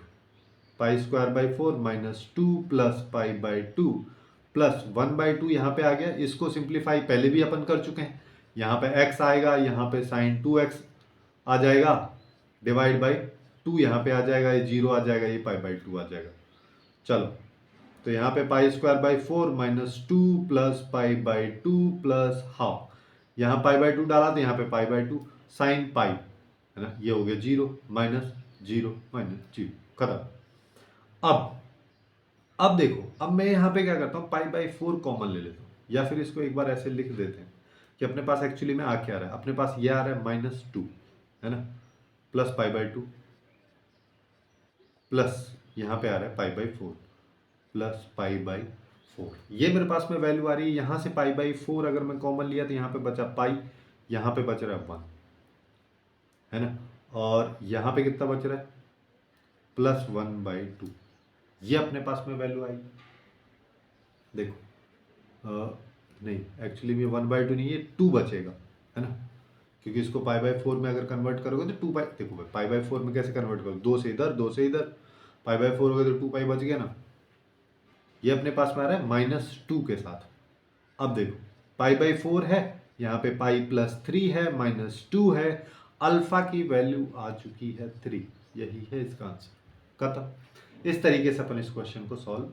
π²/4 -2 + π/2 + 1/2 यहाँ पे आ गया। इसको सिंप्लीफाई पहले भी अपन कर चुके हैं, यहाँ पे x आएगा, यहाँ पे sin 2x आ जाएगा डिवाइड बाई 2, यहाँ पे आ जाएगा, ये 0 आ जाएगा, ये π/2 आ जाएगा। चलो, तो यहाँ पे π²/4 -2 + π/2 + ½ यहाँ π/2 डाला तो यहाँ पे π/2 sin π, है ना। ये हो गया 0 माइनस 0 माइनस 0, खत्म। अब देखो, अब मैं यहाँ पे क्या करता हूँ, π/4 कॉमन ले लेता हूँ, या फिर इसको एक बार ऐसे लिख देते हैं कि अपने पास एक्चुअली में आ क्या रहा है, अपने पास ये आ रहा है -2, है ना, प्लस π/2 प्लस यहाँ पे आ रहा है π/4 प्लस π/4। ये मेरे पास में वैल्यू आ रही है। यहाँ से π/4 अगर मैं कॉमन लिया तो यहाँ पे बचा पाई, यहाँ पे बच रहा है 1, है ना, और यहाँ पे कितना बच रहा है, प्लस 1/2। ये अपने पास में वैल्यू आई। देखो नहीं, एक्चुअली में 1/2 नहीं, ये 2 बचेगा, है ना, क्योंकि इसको π/4 में अगर कन्वर्ट करोगे तो 2 पाई, देखो π/4 में कैसे कन्वर्ट करोगे, 2 से इधर 2 से इधर, π/4 हो गया तो 2 पाई बच गया ना। ये अपने पास में आ रहा है -2 के साथ। अब देखो π/4 है, यहाँ पे π+3 है, -2 है, अल्फा की वैल्यू आ चुकी है 3। यही है इसका आंसर, खत्म। इस तरीके से अपन इस क्वेश्चन को सॉल्व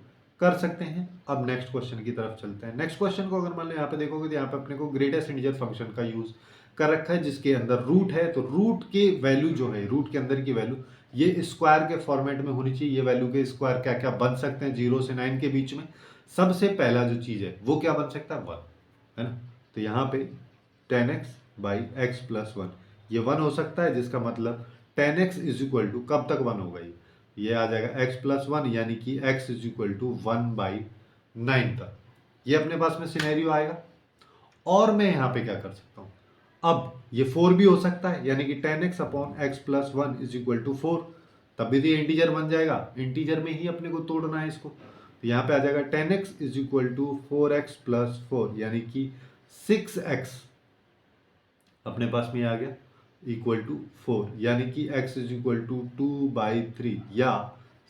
कर सकते हैं। अब नेक्स्ट क्वेश्चन की तरफ चलते हैं। नेक्स्ट क्वेश्चन को अगर मान लो यहाँ पे देखोगे तो यहाँ पे अपने को ग्रेटेस्ट इंटीजर फंक्शन का यूज कर रखा है, जिसके अंदर रूट है। तो रूट के वैल्यू जो है, रूट के अंदर की वैल्यू ये स्क्वायर के फॉर्मेट में होनी चाहिए। ये वैल्यू के स्क्वायर क्या क्या बन सकते हैं 0 से 9 के बीच में। सबसे पहला जो चीज है वो क्या बन सकता है, 1, है ना। तो यहाँ पे 10x/x + 1, ये 1 हो सकता है, जिसका मतलब 10x = कब तक 1 होगा, ये आ जाएगा x + 1, यानी कि x = 1/9 तक। ये अपने पास में सिनेरियो आएगा। और मैं यहाँ पे क्या कर सकता हूँ, अब ये 4 भी हो सकता है, यानी कि 10x/x + 1 = 4। तब भी तो ये इंटीजर बन जाएगा, इंटीजर में ही अपने को तोड़ना है इसको। तो यहाँ पे आ जाएगा 10x = 4x + 4, यानी कि 6x अपने पास में आ गया = 4, यानी कि x = 2/3 या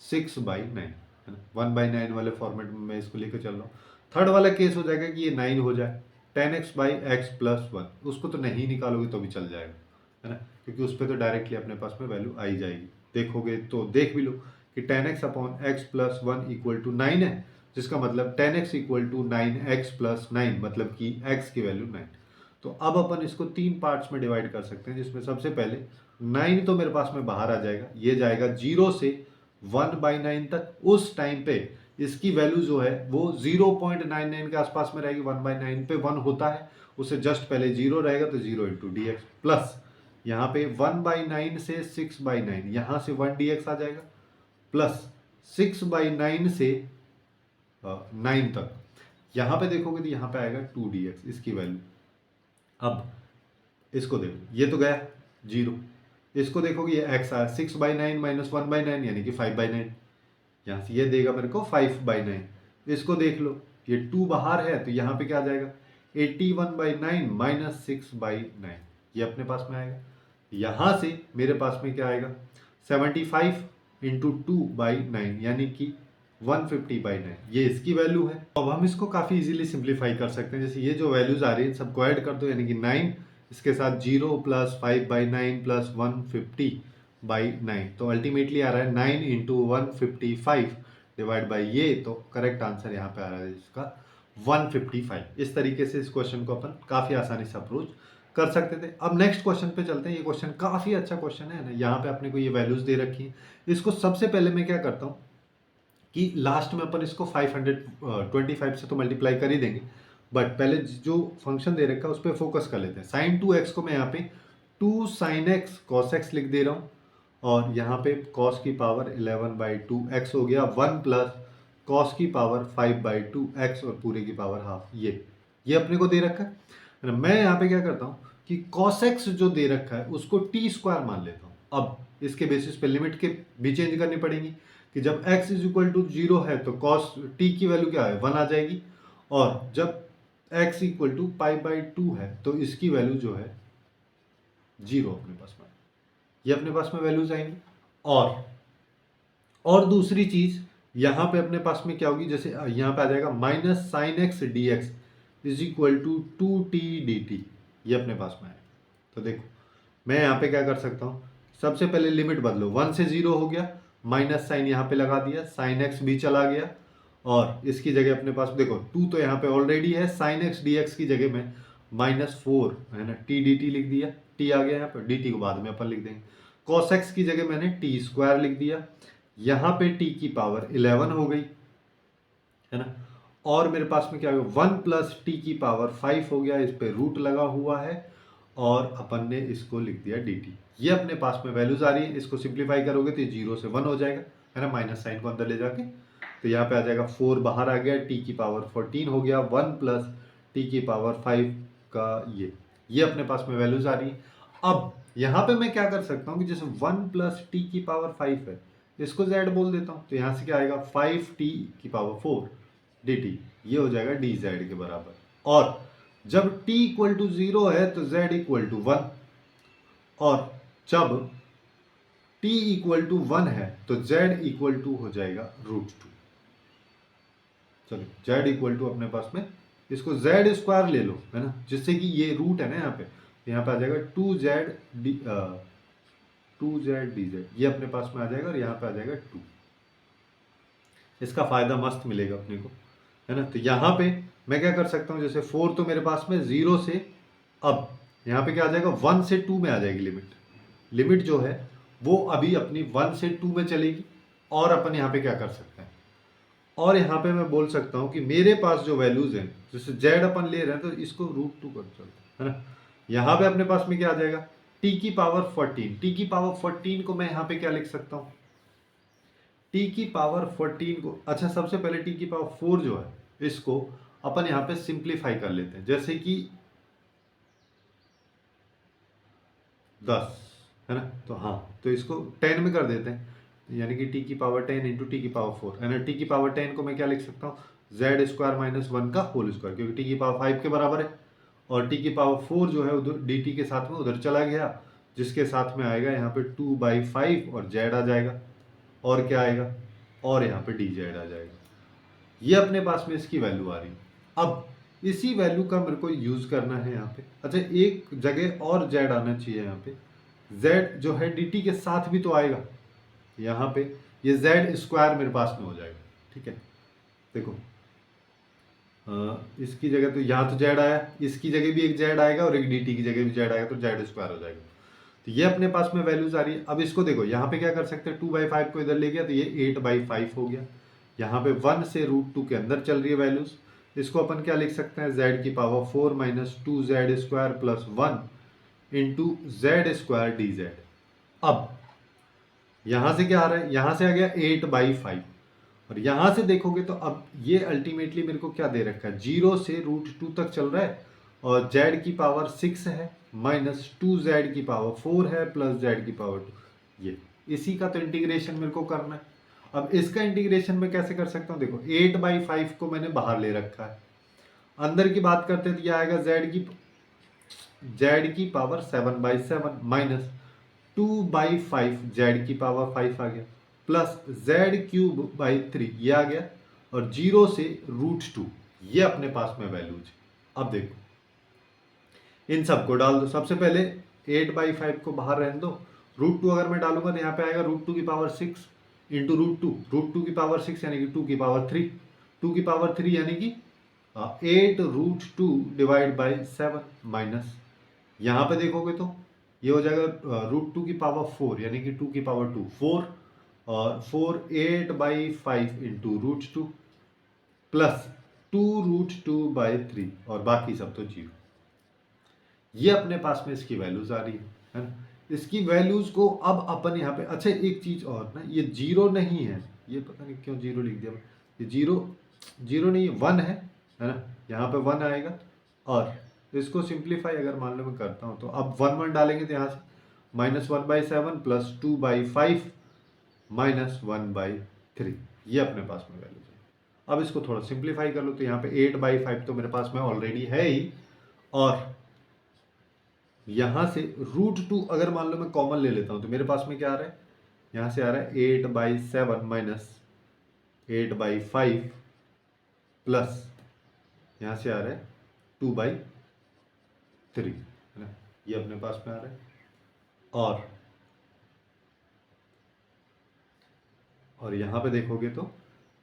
6/9, है ना। 1/9 वाले फॉर्मेट में मैं इसको लेकर चल रहा हूँ। थर्ड वाला केस हो जाएगा कि ये 9 हो जाए, 10x/x + 1, उसको तो नहीं निकालोगे तो भी चल जाएगा, है ना, क्योंकि उस पर तो डायरेक्टली अपने पास में वैल्यू आई जाएगी। देखोगे तो देख भी लो कि 10x/x + 1 = 9 है, जिसका मतलब 10x = 9x + 9, मतलब कि x की वैल्यू 9। तो अब अपन इसको 3 पार्ट्स में डिवाइड कर सकते हैं, जिसमें सबसे पहले 9 तो मेरे पास में बाहर आ जाएगा, ये जाएगा 0 से 1/9 तक। उस टाइम पे इसकी वैल्यू जो है वो 0.99 के आसपास में रहेगी। 1/9 पे 1 होता है, उससे जस्ट पहले 0 रहेगा, तो 0 × dx प्लस यहाँ पे 1/9 से 6/9, यहाँ से 1 dx आ जाएगा, प्लस 6/9 से 9 तक। यहाँ पे देखोगे तो यहाँ पे आएगा 2 dx इसकी वैल्यू। अब इसको देखो, ये तो गया 0, इसको देखोगे ये x आया 6/9 - 1/9, यानी कि 5/9। यहाँ से ये देगा मेरे को 5/9। इसको देख लो, ये 2 बाहर है, तो यहाँ पे क्या आ जाएगा 81/9 - 6/9, ये अपने पास में आएगा। यहाँ से मेरे पास में क्या आएगा 75 × 2/9, यानी कि 150/9, ये इसकी वैल्यू है। अब हम इसको काफ़ी इजीली सिंप्लीफाई कर सकते हैं। जैसे ये जो वैल्यूज आ रही है सबको ऐड कर दो, यानी कि 9 इसके साथ 0 + 5/9 + 150/9, तो अल्टीमेटली आ रहा है 9 × 155 डिवाइड बाई ये। तो करेक्ट आंसर यहाँ पे आ रहा है इसका 155। इस तरीके से इस क्वेश्चन को अपन काफ़ी आसानी से अप्रोच कर सकते थे। अब नेक्स्ट क्वेश्चन पे चलते हैं। ये क्वेश्चन काफ़ी अच्छा क्वेश्चन है ना, यहाँ पे अपने को ये वैल्यूज दे रखी है। इसको सबसे पहले मैं क्या करता हूँ कि लास्ट में अपन इसको 525 से तो मल्टीप्लाई कर ही देंगे, बट पहले जो फंक्शन दे रखा है उस पर फोकस कर लेते हैं। sin 2x को मैं यहाँ पे 2 sin x cos x लिख दे रहा हूँ, और यहाँ पे cos की पावर 11/2 x हो गया, 1 प्लस cos की पावर 5/2 x और पूरे की पावर हाफ। ये अपने को दे रखा है। मैं यहाँ पे क्या करता हूँ कि cos x जो दे रखा है उसको t² मान लेता हूँ। अब इसके बेसिस पे लिमिट के भी चेंज करनी पड़ेगी कि जब x = 0 है तो cos t की वैल्यू क्या है 1 आ जाएगी, और जब x = π/2 है तो इसकी वैल्यू जो है 0 अपने पास में, ये अपने पास में वैल्यूज आएंगी। और दूसरी चीज यहाँ पे अपने पास में क्या होगी, जैसे यहाँ पे आ जाएगा -sin x dx = 2t dt, ये अपने पास में है। तो देखो मैं यहाँ पे क्या कर सकता हूँ, सबसे पहले लिमिट बदलो, 1 से 0 हो गया, माइनस साइन यहाँ पे लगा दिया, sin x भी चला गया, और इसकी जगह अपने पास देखो 2 तो यहाँ पे ऑलरेडी है, sin x dx की जगह में -4 है ना t dt लिख दिया, टी आ गया यहाँ पर, डी टी को बाद में अपन लिख देंगे। कॉस एक्स की जगह मैंने टी स्क्वायर लिख दिया, यहाँ पे टी की पावर 11 हो गई, है ना। और मेरे पास में क्या हो गया, 1 प्लस टी की पावर 5 हो गया, इस पे रूट लगा हुआ है और अपन ने इसको लिख दिया डी टी। ये अपने पास में वैल्यूज आ रही है, इसको सिंप्लीफाई करोगे तो 0 से 1 हो जाएगा, है ना, माइनस साइन को अंदर ले जाके। तो यहाँ पे आ जाएगा 4 बाहर आ गया, टी की पावर 14 हो गया, 1 प्लस टी की पावर 5 का ये अपने पास में वैल्यूज आ रही है। अब यहाँ पे मैं क्या कर सकता हूँ कि जैसे 1 प्लस टी की पावर 5 है, इसको z बोल देता हूँ, तो यहाँ से क्या आएगा 5t की पावर 4 dt, ये हो जाएगा dz के बराबर। और जब t इक्वल टू 0 है तो z इक्वल टू 1, और जब t इक्वल टू 1 है तो z इक्वल टू हो जाएगा √2। चलो z इक्वल टू अपने पास में, इसको z स्क्वायर ले लो, है ना, जिससे कि ये रूट है ना यहाँ पे आ जाएगा 2z dz, ये अपने पास में आ जाएगा और यहाँ पे आ जाएगा 2। इसका फायदा मस्त मिलेगा अपने को, है ना। तो यहाँ पे मैं क्या कर सकता हूँ, जैसे 4 तो मेरे पास में 0 से, अब यहाँ पे क्या आ जाएगा 1 से 2 में आ जाएगी लिमिट जो है वो अभी अपनी 1 से 2 में चलेगी। और अपन यहाँ पे क्या कर सकते हैं, और यहाँ पे मैं बोल सकता हूँ कि मेरे पास जो वैल्यूज हैं, जैसे z अपन ले रहे हैं तो इसको √2 कर चलते हैं, है ना। यहाँ पे अपने पास में क्या आ जाएगा t की पावर 14, t की पावर 14 को मैं यहाँ पे क्या लिख सकता हूँ, t की पावर 14 को, अच्छा सबसे पहले t की पावर 4 जो है इसको अपन यहाँ पे सिंप्लीफाई कर लेते हैं, जैसे कि 10, है ना। तो हाँ, तो इसको 10 में कर देते हैं, यानी कि t की पावर 10 इंटू टी की पावर 4, है ना। t की पावर 10 को मैं क्या लिख सकता हूँ, z स्क्वायर माइनस 1 का होल स्क्वायर, क्योंकि t की पावर 5 के बराबर है, और t की पावर 4 जो है उधर dt के साथ में उधर चला गया, जिसके साथ में आएगा यहाँ पे 2/5 और z आ जाएगा, और क्या आएगा, और यहाँ पे dz आ जाएगा। ये अपने पास में इसकी वैल्यू आ रही है। अब इसी वैल्यू का मेरे को यूज करना है यहाँ पे। अच्छा एक जगह और z आना चाहिए, यहाँ पे z जो है dt के साथ भी तो आएगा, यहाँ पे ये z स्क्वायर मेरे पास में हो जाएगा, ठीक है। देखो इसकी जगह तो यहाँ तो z आया, इसकी जगह भी एक z आएगा और एक dt की जगह भी z आएगा, तो z स्क्वायर हो जाएगा। तो ये अपने पास में वैल्यूज आ रही है। अब इसको देखो, यहाँ पे क्या कर सकते हैं, 2/5 को इधर ले गया तो ये 8/5 हो गया, यहाँ पे 1 से √2 के अंदर चल रही है वैल्यूज। इसको अपन क्या लिख सकते हैं, z की power 4 minus 2z square plus 1 into z square dz। अब यहाँ से क्या आ रहा है, यहाँ से आ गया 8/5, और यहाँ से देखोगे तो अब ये अल्टीमेटली मेरे को क्या दे रखा है, 0 से √2 तक चल रहा है, और z की पावर 6 है माइनस 2z की पावर 4 है प्लस z की पावर 2, ये इसी का तो इंटीग्रेशन मेरे को करना है। अब इसका इंटीग्रेशन मैं कैसे कर सकता हूँ, देखो 8/5 को मैंने बाहर ले रखा है, अंदर की बात करते हैं तो यह आएगा z की पावर 7/7 माइनस 2/5 z की पावर 5 आ गया, प्लस z³ 3 ये आ गया, और 0 से √2 ये अपने पास में वैल्यूज। अब देखो इन सबको डाल दो, सबसे पहले 8/5 को बाहर रहने दो, √2 अगर मैं डालूंगा तो यहाँ पे आएगा √2 की पावर 6 इंटू √2 की पावर 6 यानी कि 2 की पावर 3, 2 की पावर 3 यानी कि 8√2 डिवाइड बाई 7 माइनस, यहाँ पे देखोगे तो ये हो जाएगा √2 की पावर 4 यानी कि 2 की पावर 2 4, और 4 8/5 इंटू √2 प्लस 2√2/3 और बाकी सब तो 0। ये अपने पास में इसकी वैल्यूज आ रही है ना। इसकी वैल्यूज को अब अपन यहाँ पे, अच्छा एक चीज और ना, ये 0 नहीं है, ये पता नहीं क्यों 0 लिख दिया, ये 0 नहीं है, 1 है ना, यहाँ पे 1 आएगा। और इसको सिंप्लीफाई अगर मान लो मैं करता हूँ तो अब 1 डालेंगे तो यहाँ से -1/7 प्लस 2/5 माइनस 1/3, ये अपने पास में वैल्यूज है। अब इसको थोड़ा सिंप्लीफाई कर लो तो यहाँ पे 8/5 तो मेरे पास में ऑलरेडी है ही, और यहाँ से √2 अगर मान लो मैं कॉमन ले लेता हूँ तो मेरे पास में क्या आ रहा है, यहाँ से आ रहा है 8/7 माइनस 8/5 प्लस यहाँ से आ रहा है 2/3, है ना, ये अपने पास में आ रहा है। और यहाँ पे देखोगे तो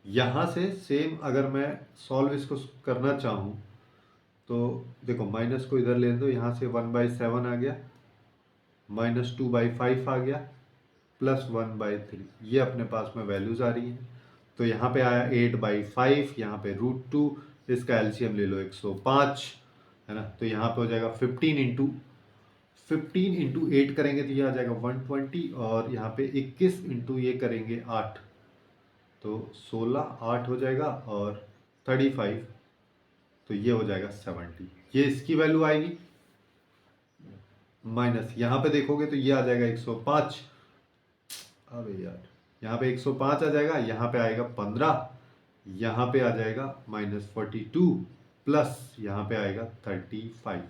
यहाँ से सेम अगर मैं सॉल्व इसको करना चाहूँ तो देखो माइनस को इधर ले दो, यहाँ से 1/7 आ गया -2/5 आ गया, +1/3, ये अपने पास में वैल्यूज आ रही हैं। तो यहाँ पे आया 8/5, यहाँ पे √2, इसका एलसीएम ले लो 105, है ना। तो यहाँ पे हो जाएगा 15 इंटू 8 करेंगे तो ये आ जाएगा 120, और यहाँ पे 21 इंटू ये करेंगे 8, तो 16, 8 हो जाएगा, और 35, तो ये हो जाएगा 70। ये इसकी वैल्यू आएगी। माइनस यहाँ पे देखोगे तो ये आ जाएगा 105, अबे यार, यहाँ पे 105 आ जाएगा, यहाँ पे आएगा 15, यहाँ पे आ जाएगा -42, प्लस यहाँ पे आएगा 35।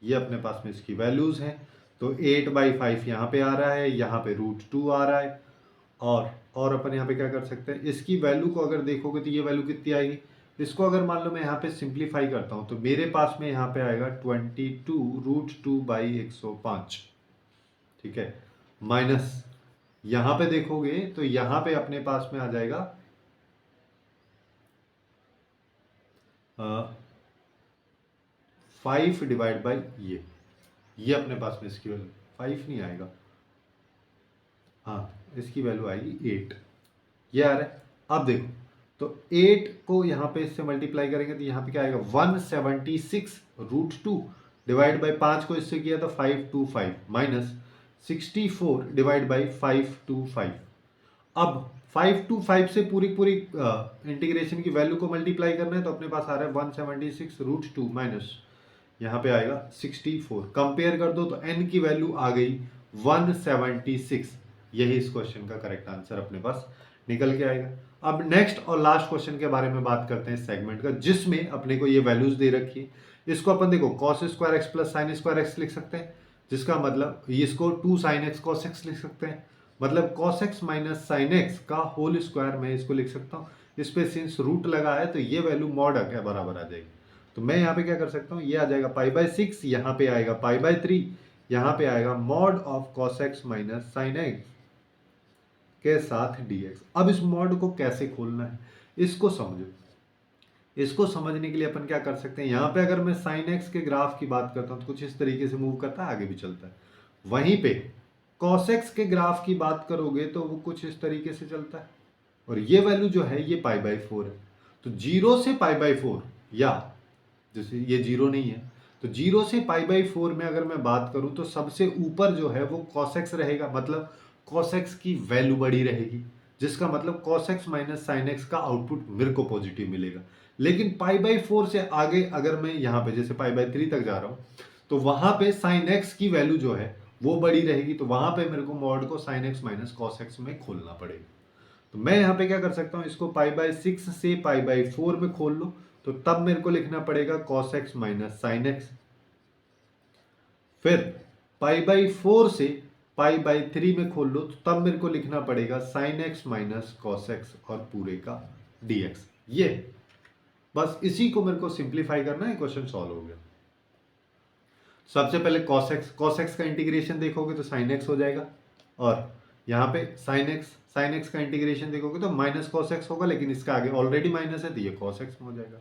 ये अपने पास में इसकी वैल्यूज हैं। तो 8/5 यहाँ पे आ रहा है, यहाँ पे √2 आ रहा है, और अपन यहाँ पे क्या कर सकते हैं, इसकी वैल्यू को अगर देखोगे तो ये वैल्यू कितनी आएगी। इसको अगर मान लो मैं यहाँ पे सिंप्लीफाई करता हूँ तो मेरे पास में यहाँ पे आएगा 22√2/105, ठीक है। माइनस यहाँ पे देखोगे तो यहाँ पे अपने पास में आ जाएगा 5 डिवाइड बाई ये अपने पास में इसकी वैल्यू 5 नहीं आएगा, हाँ इसकी वैल्यू आएगी 8, ये आ रहा है। अब देखो तो 8 को यहाँ पे इससे मल्टीप्लाई करेंगे तो यहाँ पे क्या आएगा 176√2 डिवाइड बाई 5 को इससे किया तो 525 माइनस 64 डिवाइड बाई 525। अब 525 से पूरी पूरी इंटीग्रेशन की वैल्यू को मल्टीप्लाई करना है तो अपने पास आ रहा है 176√2 माइनस यहाँ पे आएगा 64, कंपेयर कर दो तो n की वैल्यू आ गई 176। यही इस क्वेश्चन का करेक्ट आंसर अपने पास निकल के आएगा। अब नेक्स्ट और लास्ट क्वेश्चन के बारे में बात करते हैं इस सेगमेंट का, जिसमें अपने को ये वैल्यूज दे रखी है। इसको अपन देखो cos² x plus sin² x लिख सकते हैं, जिसका मतलब इसको 2 sin x cos x लिख सकते हैं, मतलब cos x minus sin x का होल स्क्वायर मैं इसको लिख सकता हूँ। इस पे सिंस रूट लगा है तो ये वैल्यू मॉड के बराबर आ जाएगी। तो मैं यहाँ पे क्या कर सकता हूँ, ये आ जाएगा π/6, यहाँ पे आएगा π/3, यहाँ पे आएगा mod of cos x minus sin x के साथ dx। अब इस मॉड को कैसे खोलना है इसको समझो। इसको समझने के लिए अपन क्या कर सकते हैं, यहाँ पे अगर मैं sin x के ग्राफ की बात करता हूँ तो कुछ इस तरीके से मूव करता है, आगे भी चलता है। वहीं पे cos x के ग्राफ की बात करोगे तो वो कुछ इस तरीके से चलता है, और ये वैल्यू जो है ये π/4 है। तो 0 से π/4, या जैसे ये 0 नहीं है तो 0 से π/4 में अगर मैं बात करूं तो सबसे ऊपर जो है वो cos x रहेगा, मतलब cos x की वैल्यू बड़ी रहेगी, जिसका मतलब cos x minus sin x का आउटपुट मेरे को पॉजिटिव मिलेगा। लेकिन π/4 से आगे अगर मैं यहाँ पे जैसे π/3 तक जा रहा हूँ तो वहां पे sin x की वैल्यू जो है वो बड़ी रहेगी, तो वहां पे मेरे को मॉड को sin x minus cos x में खोलना पड़ेगा। तो मैं यहाँ पे क्या कर सकता हूँ, इसको π/6 से π/4 में खोल लो तो तब मेरे को लिखना पड़ेगा cos x minus sin x। फिर π/4 से π/3 में खोल लो तो तब मेरे को लिखना पड़ेगा sin x minus cos x और पूरे का dx। ये बस इसी को मेरे को सिंप्लीफाई करना है, क्वेश्चन सॉल्व हो गया। सबसे पहले cos x का इंटीग्रेशन देखोगे तो sin x हो जाएगा, और यहाँ पे sin x का इंटीग्रेशन देखोगे तो माइनस cos x होगा, लेकिन इसका आगे ऑलरेडी माइनस है तो ये cos x में हो जाएगा।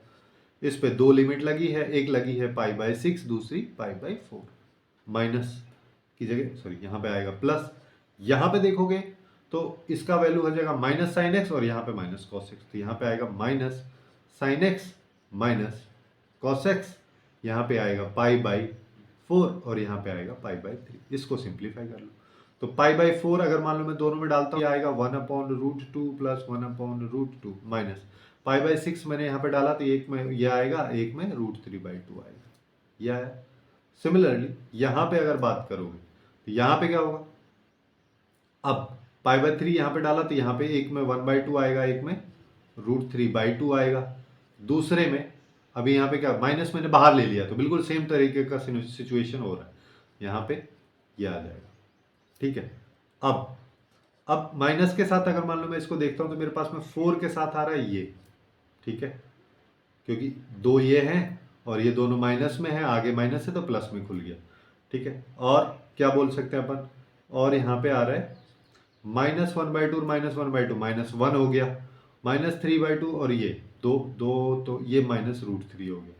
इस पे दो लिमिट लगी है, एक लगी है π/6, दूसरी π/4। माइनस की जगह सॉरी यहाँ पे आएगा प्लस, यहाँ पे देखोगे तो इसका वैल्यू हो जाएगा माइनस sin x और यहाँ पे माइनस cos x, तो यहाँ पे आएगा minus sin x minus cos x, यहाँ पे आएगा π/4 और यहाँ पे आएगा π/3। इसको सिंप्लीफाई कर लो तो π/4 अगर मान लो मैं दोनों में डालता हूँ, आएगा 1/√2 प्लस 1/√2 माइनस π/6 मैंने यहाँ पे डाला तो एक में ये आएगा, एक में √3/2 आएगा, यह आया। सिमिलरली यहाँ पे अगर बात करोगे तो यहाँ पे क्या होगा, अब π/3 यहाँ पे डाला तो यहाँ पे एक में 1/2 आएगा, एक में √3/2 आएगा। दूसरे में अभी यहाँ पे क्या माइनस मैंने बाहर ले लिया तो बिल्कुल सेम तरीके का सिचुएशन हो रहा है, यहाँ पे ये आ जाएगा, ठीक है। अब माइनस के साथ अगर मान लो मैं इसको देखता हूँ तो मेरे पास में 4 के साथ आ रहा है ये, ठीक है, क्योंकि दो ये हैं और ये दोनों माइनस में है, आगे माइनस है तो प्लस में खुल गया, ठीक है। और क्या बोल सकते हैं अपन, और यहाँ पे आ रहा है -1/2 और -1/2 -1 हो गया, -3/2 और ये दो तो ये -√3 हो गया।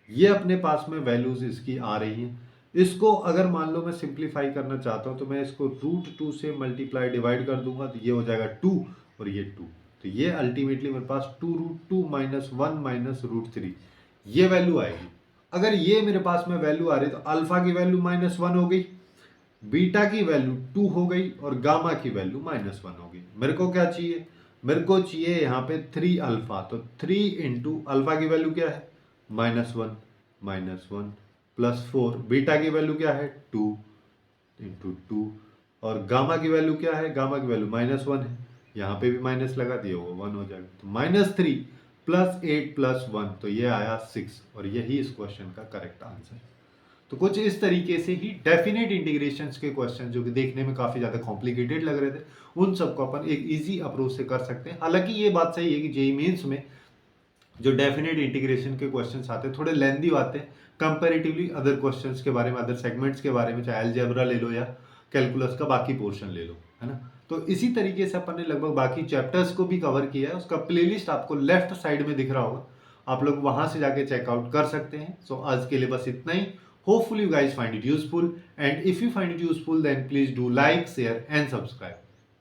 ये अपने पास में वैल्यूज इसकी आ रही हैं। इसको अगर मान लो मैं सिंप्लीफाई करना चाहता हूँ तो मैं इसको √2 से मल्टीप्लाई डिवाइड कर दूंगा तो ये हो जाएगा 2 और ये 2, तो ये अल्टीमेटली मेरे पास 2√2 -1 -√3 ये वैल्यू आएगी। अगर ये मेरे पास में वैल्यू आ रही तो अल्फा की वैल्यू -1 हो गई, बीटा की वैल्यू 2 हो गई और गामा की वैल्यू -1 हो गई। मेरे को क्या चाहिए, मेरे को चाहिए यहाँ पे 3 अल्फा, तो 3 इंटू अल्फा की वैल्यू क्या है -1 +4, बीटा की वैल्यू क्या है 2 इंटू 2 और गामा की वैल्यू क्या है, गामा की वैल्यू -1 है, यहाँ पे भी माइनस लगा दिया वो 1 हो जाएगा, तो -3 +8 +1 तो ये आया 6 और यही इस क्वेश्चन का करेक्ट आंसर है। तो कुछ इस तरीके से ही डेफिनेट इंटीग्रेशंस के क्वेश्चन जो कि देखने में काफी ज्यादा कॉम्प्लिकेटेड लग रहे थे उन सबको अपन एक इजी अप्रोच से कर सकते हैं। हालांकि ये बात सही है कि जेईई मेंस में जो डेफिनेट इंटीग्रेशन के क्वेश्चंस आते हैं थोड़े लेंदी आते हैं कंपैरेटिवली अदर क्वेश्चंस के बारे में, अदर सेगमेंट्स के बारे में, चाहे अलजेब्रा ले लो या कैलकुलस का बाकी पोर्शन ले लो, है ना। तो इसी तरीके से अपन ने लगभग बाकी चैप्टर्स को भी कवर किया है। उसका प्लेलिस्ट आपको लेफ्ट साइड में दिख रहा होगा, आप लोग वहां से जाके चेकआउट कर सकते हैं। सो आज के लिए बस इतना ही। Hopefully you guys find it useful, and if you find it useful then please do like, share and subscribe.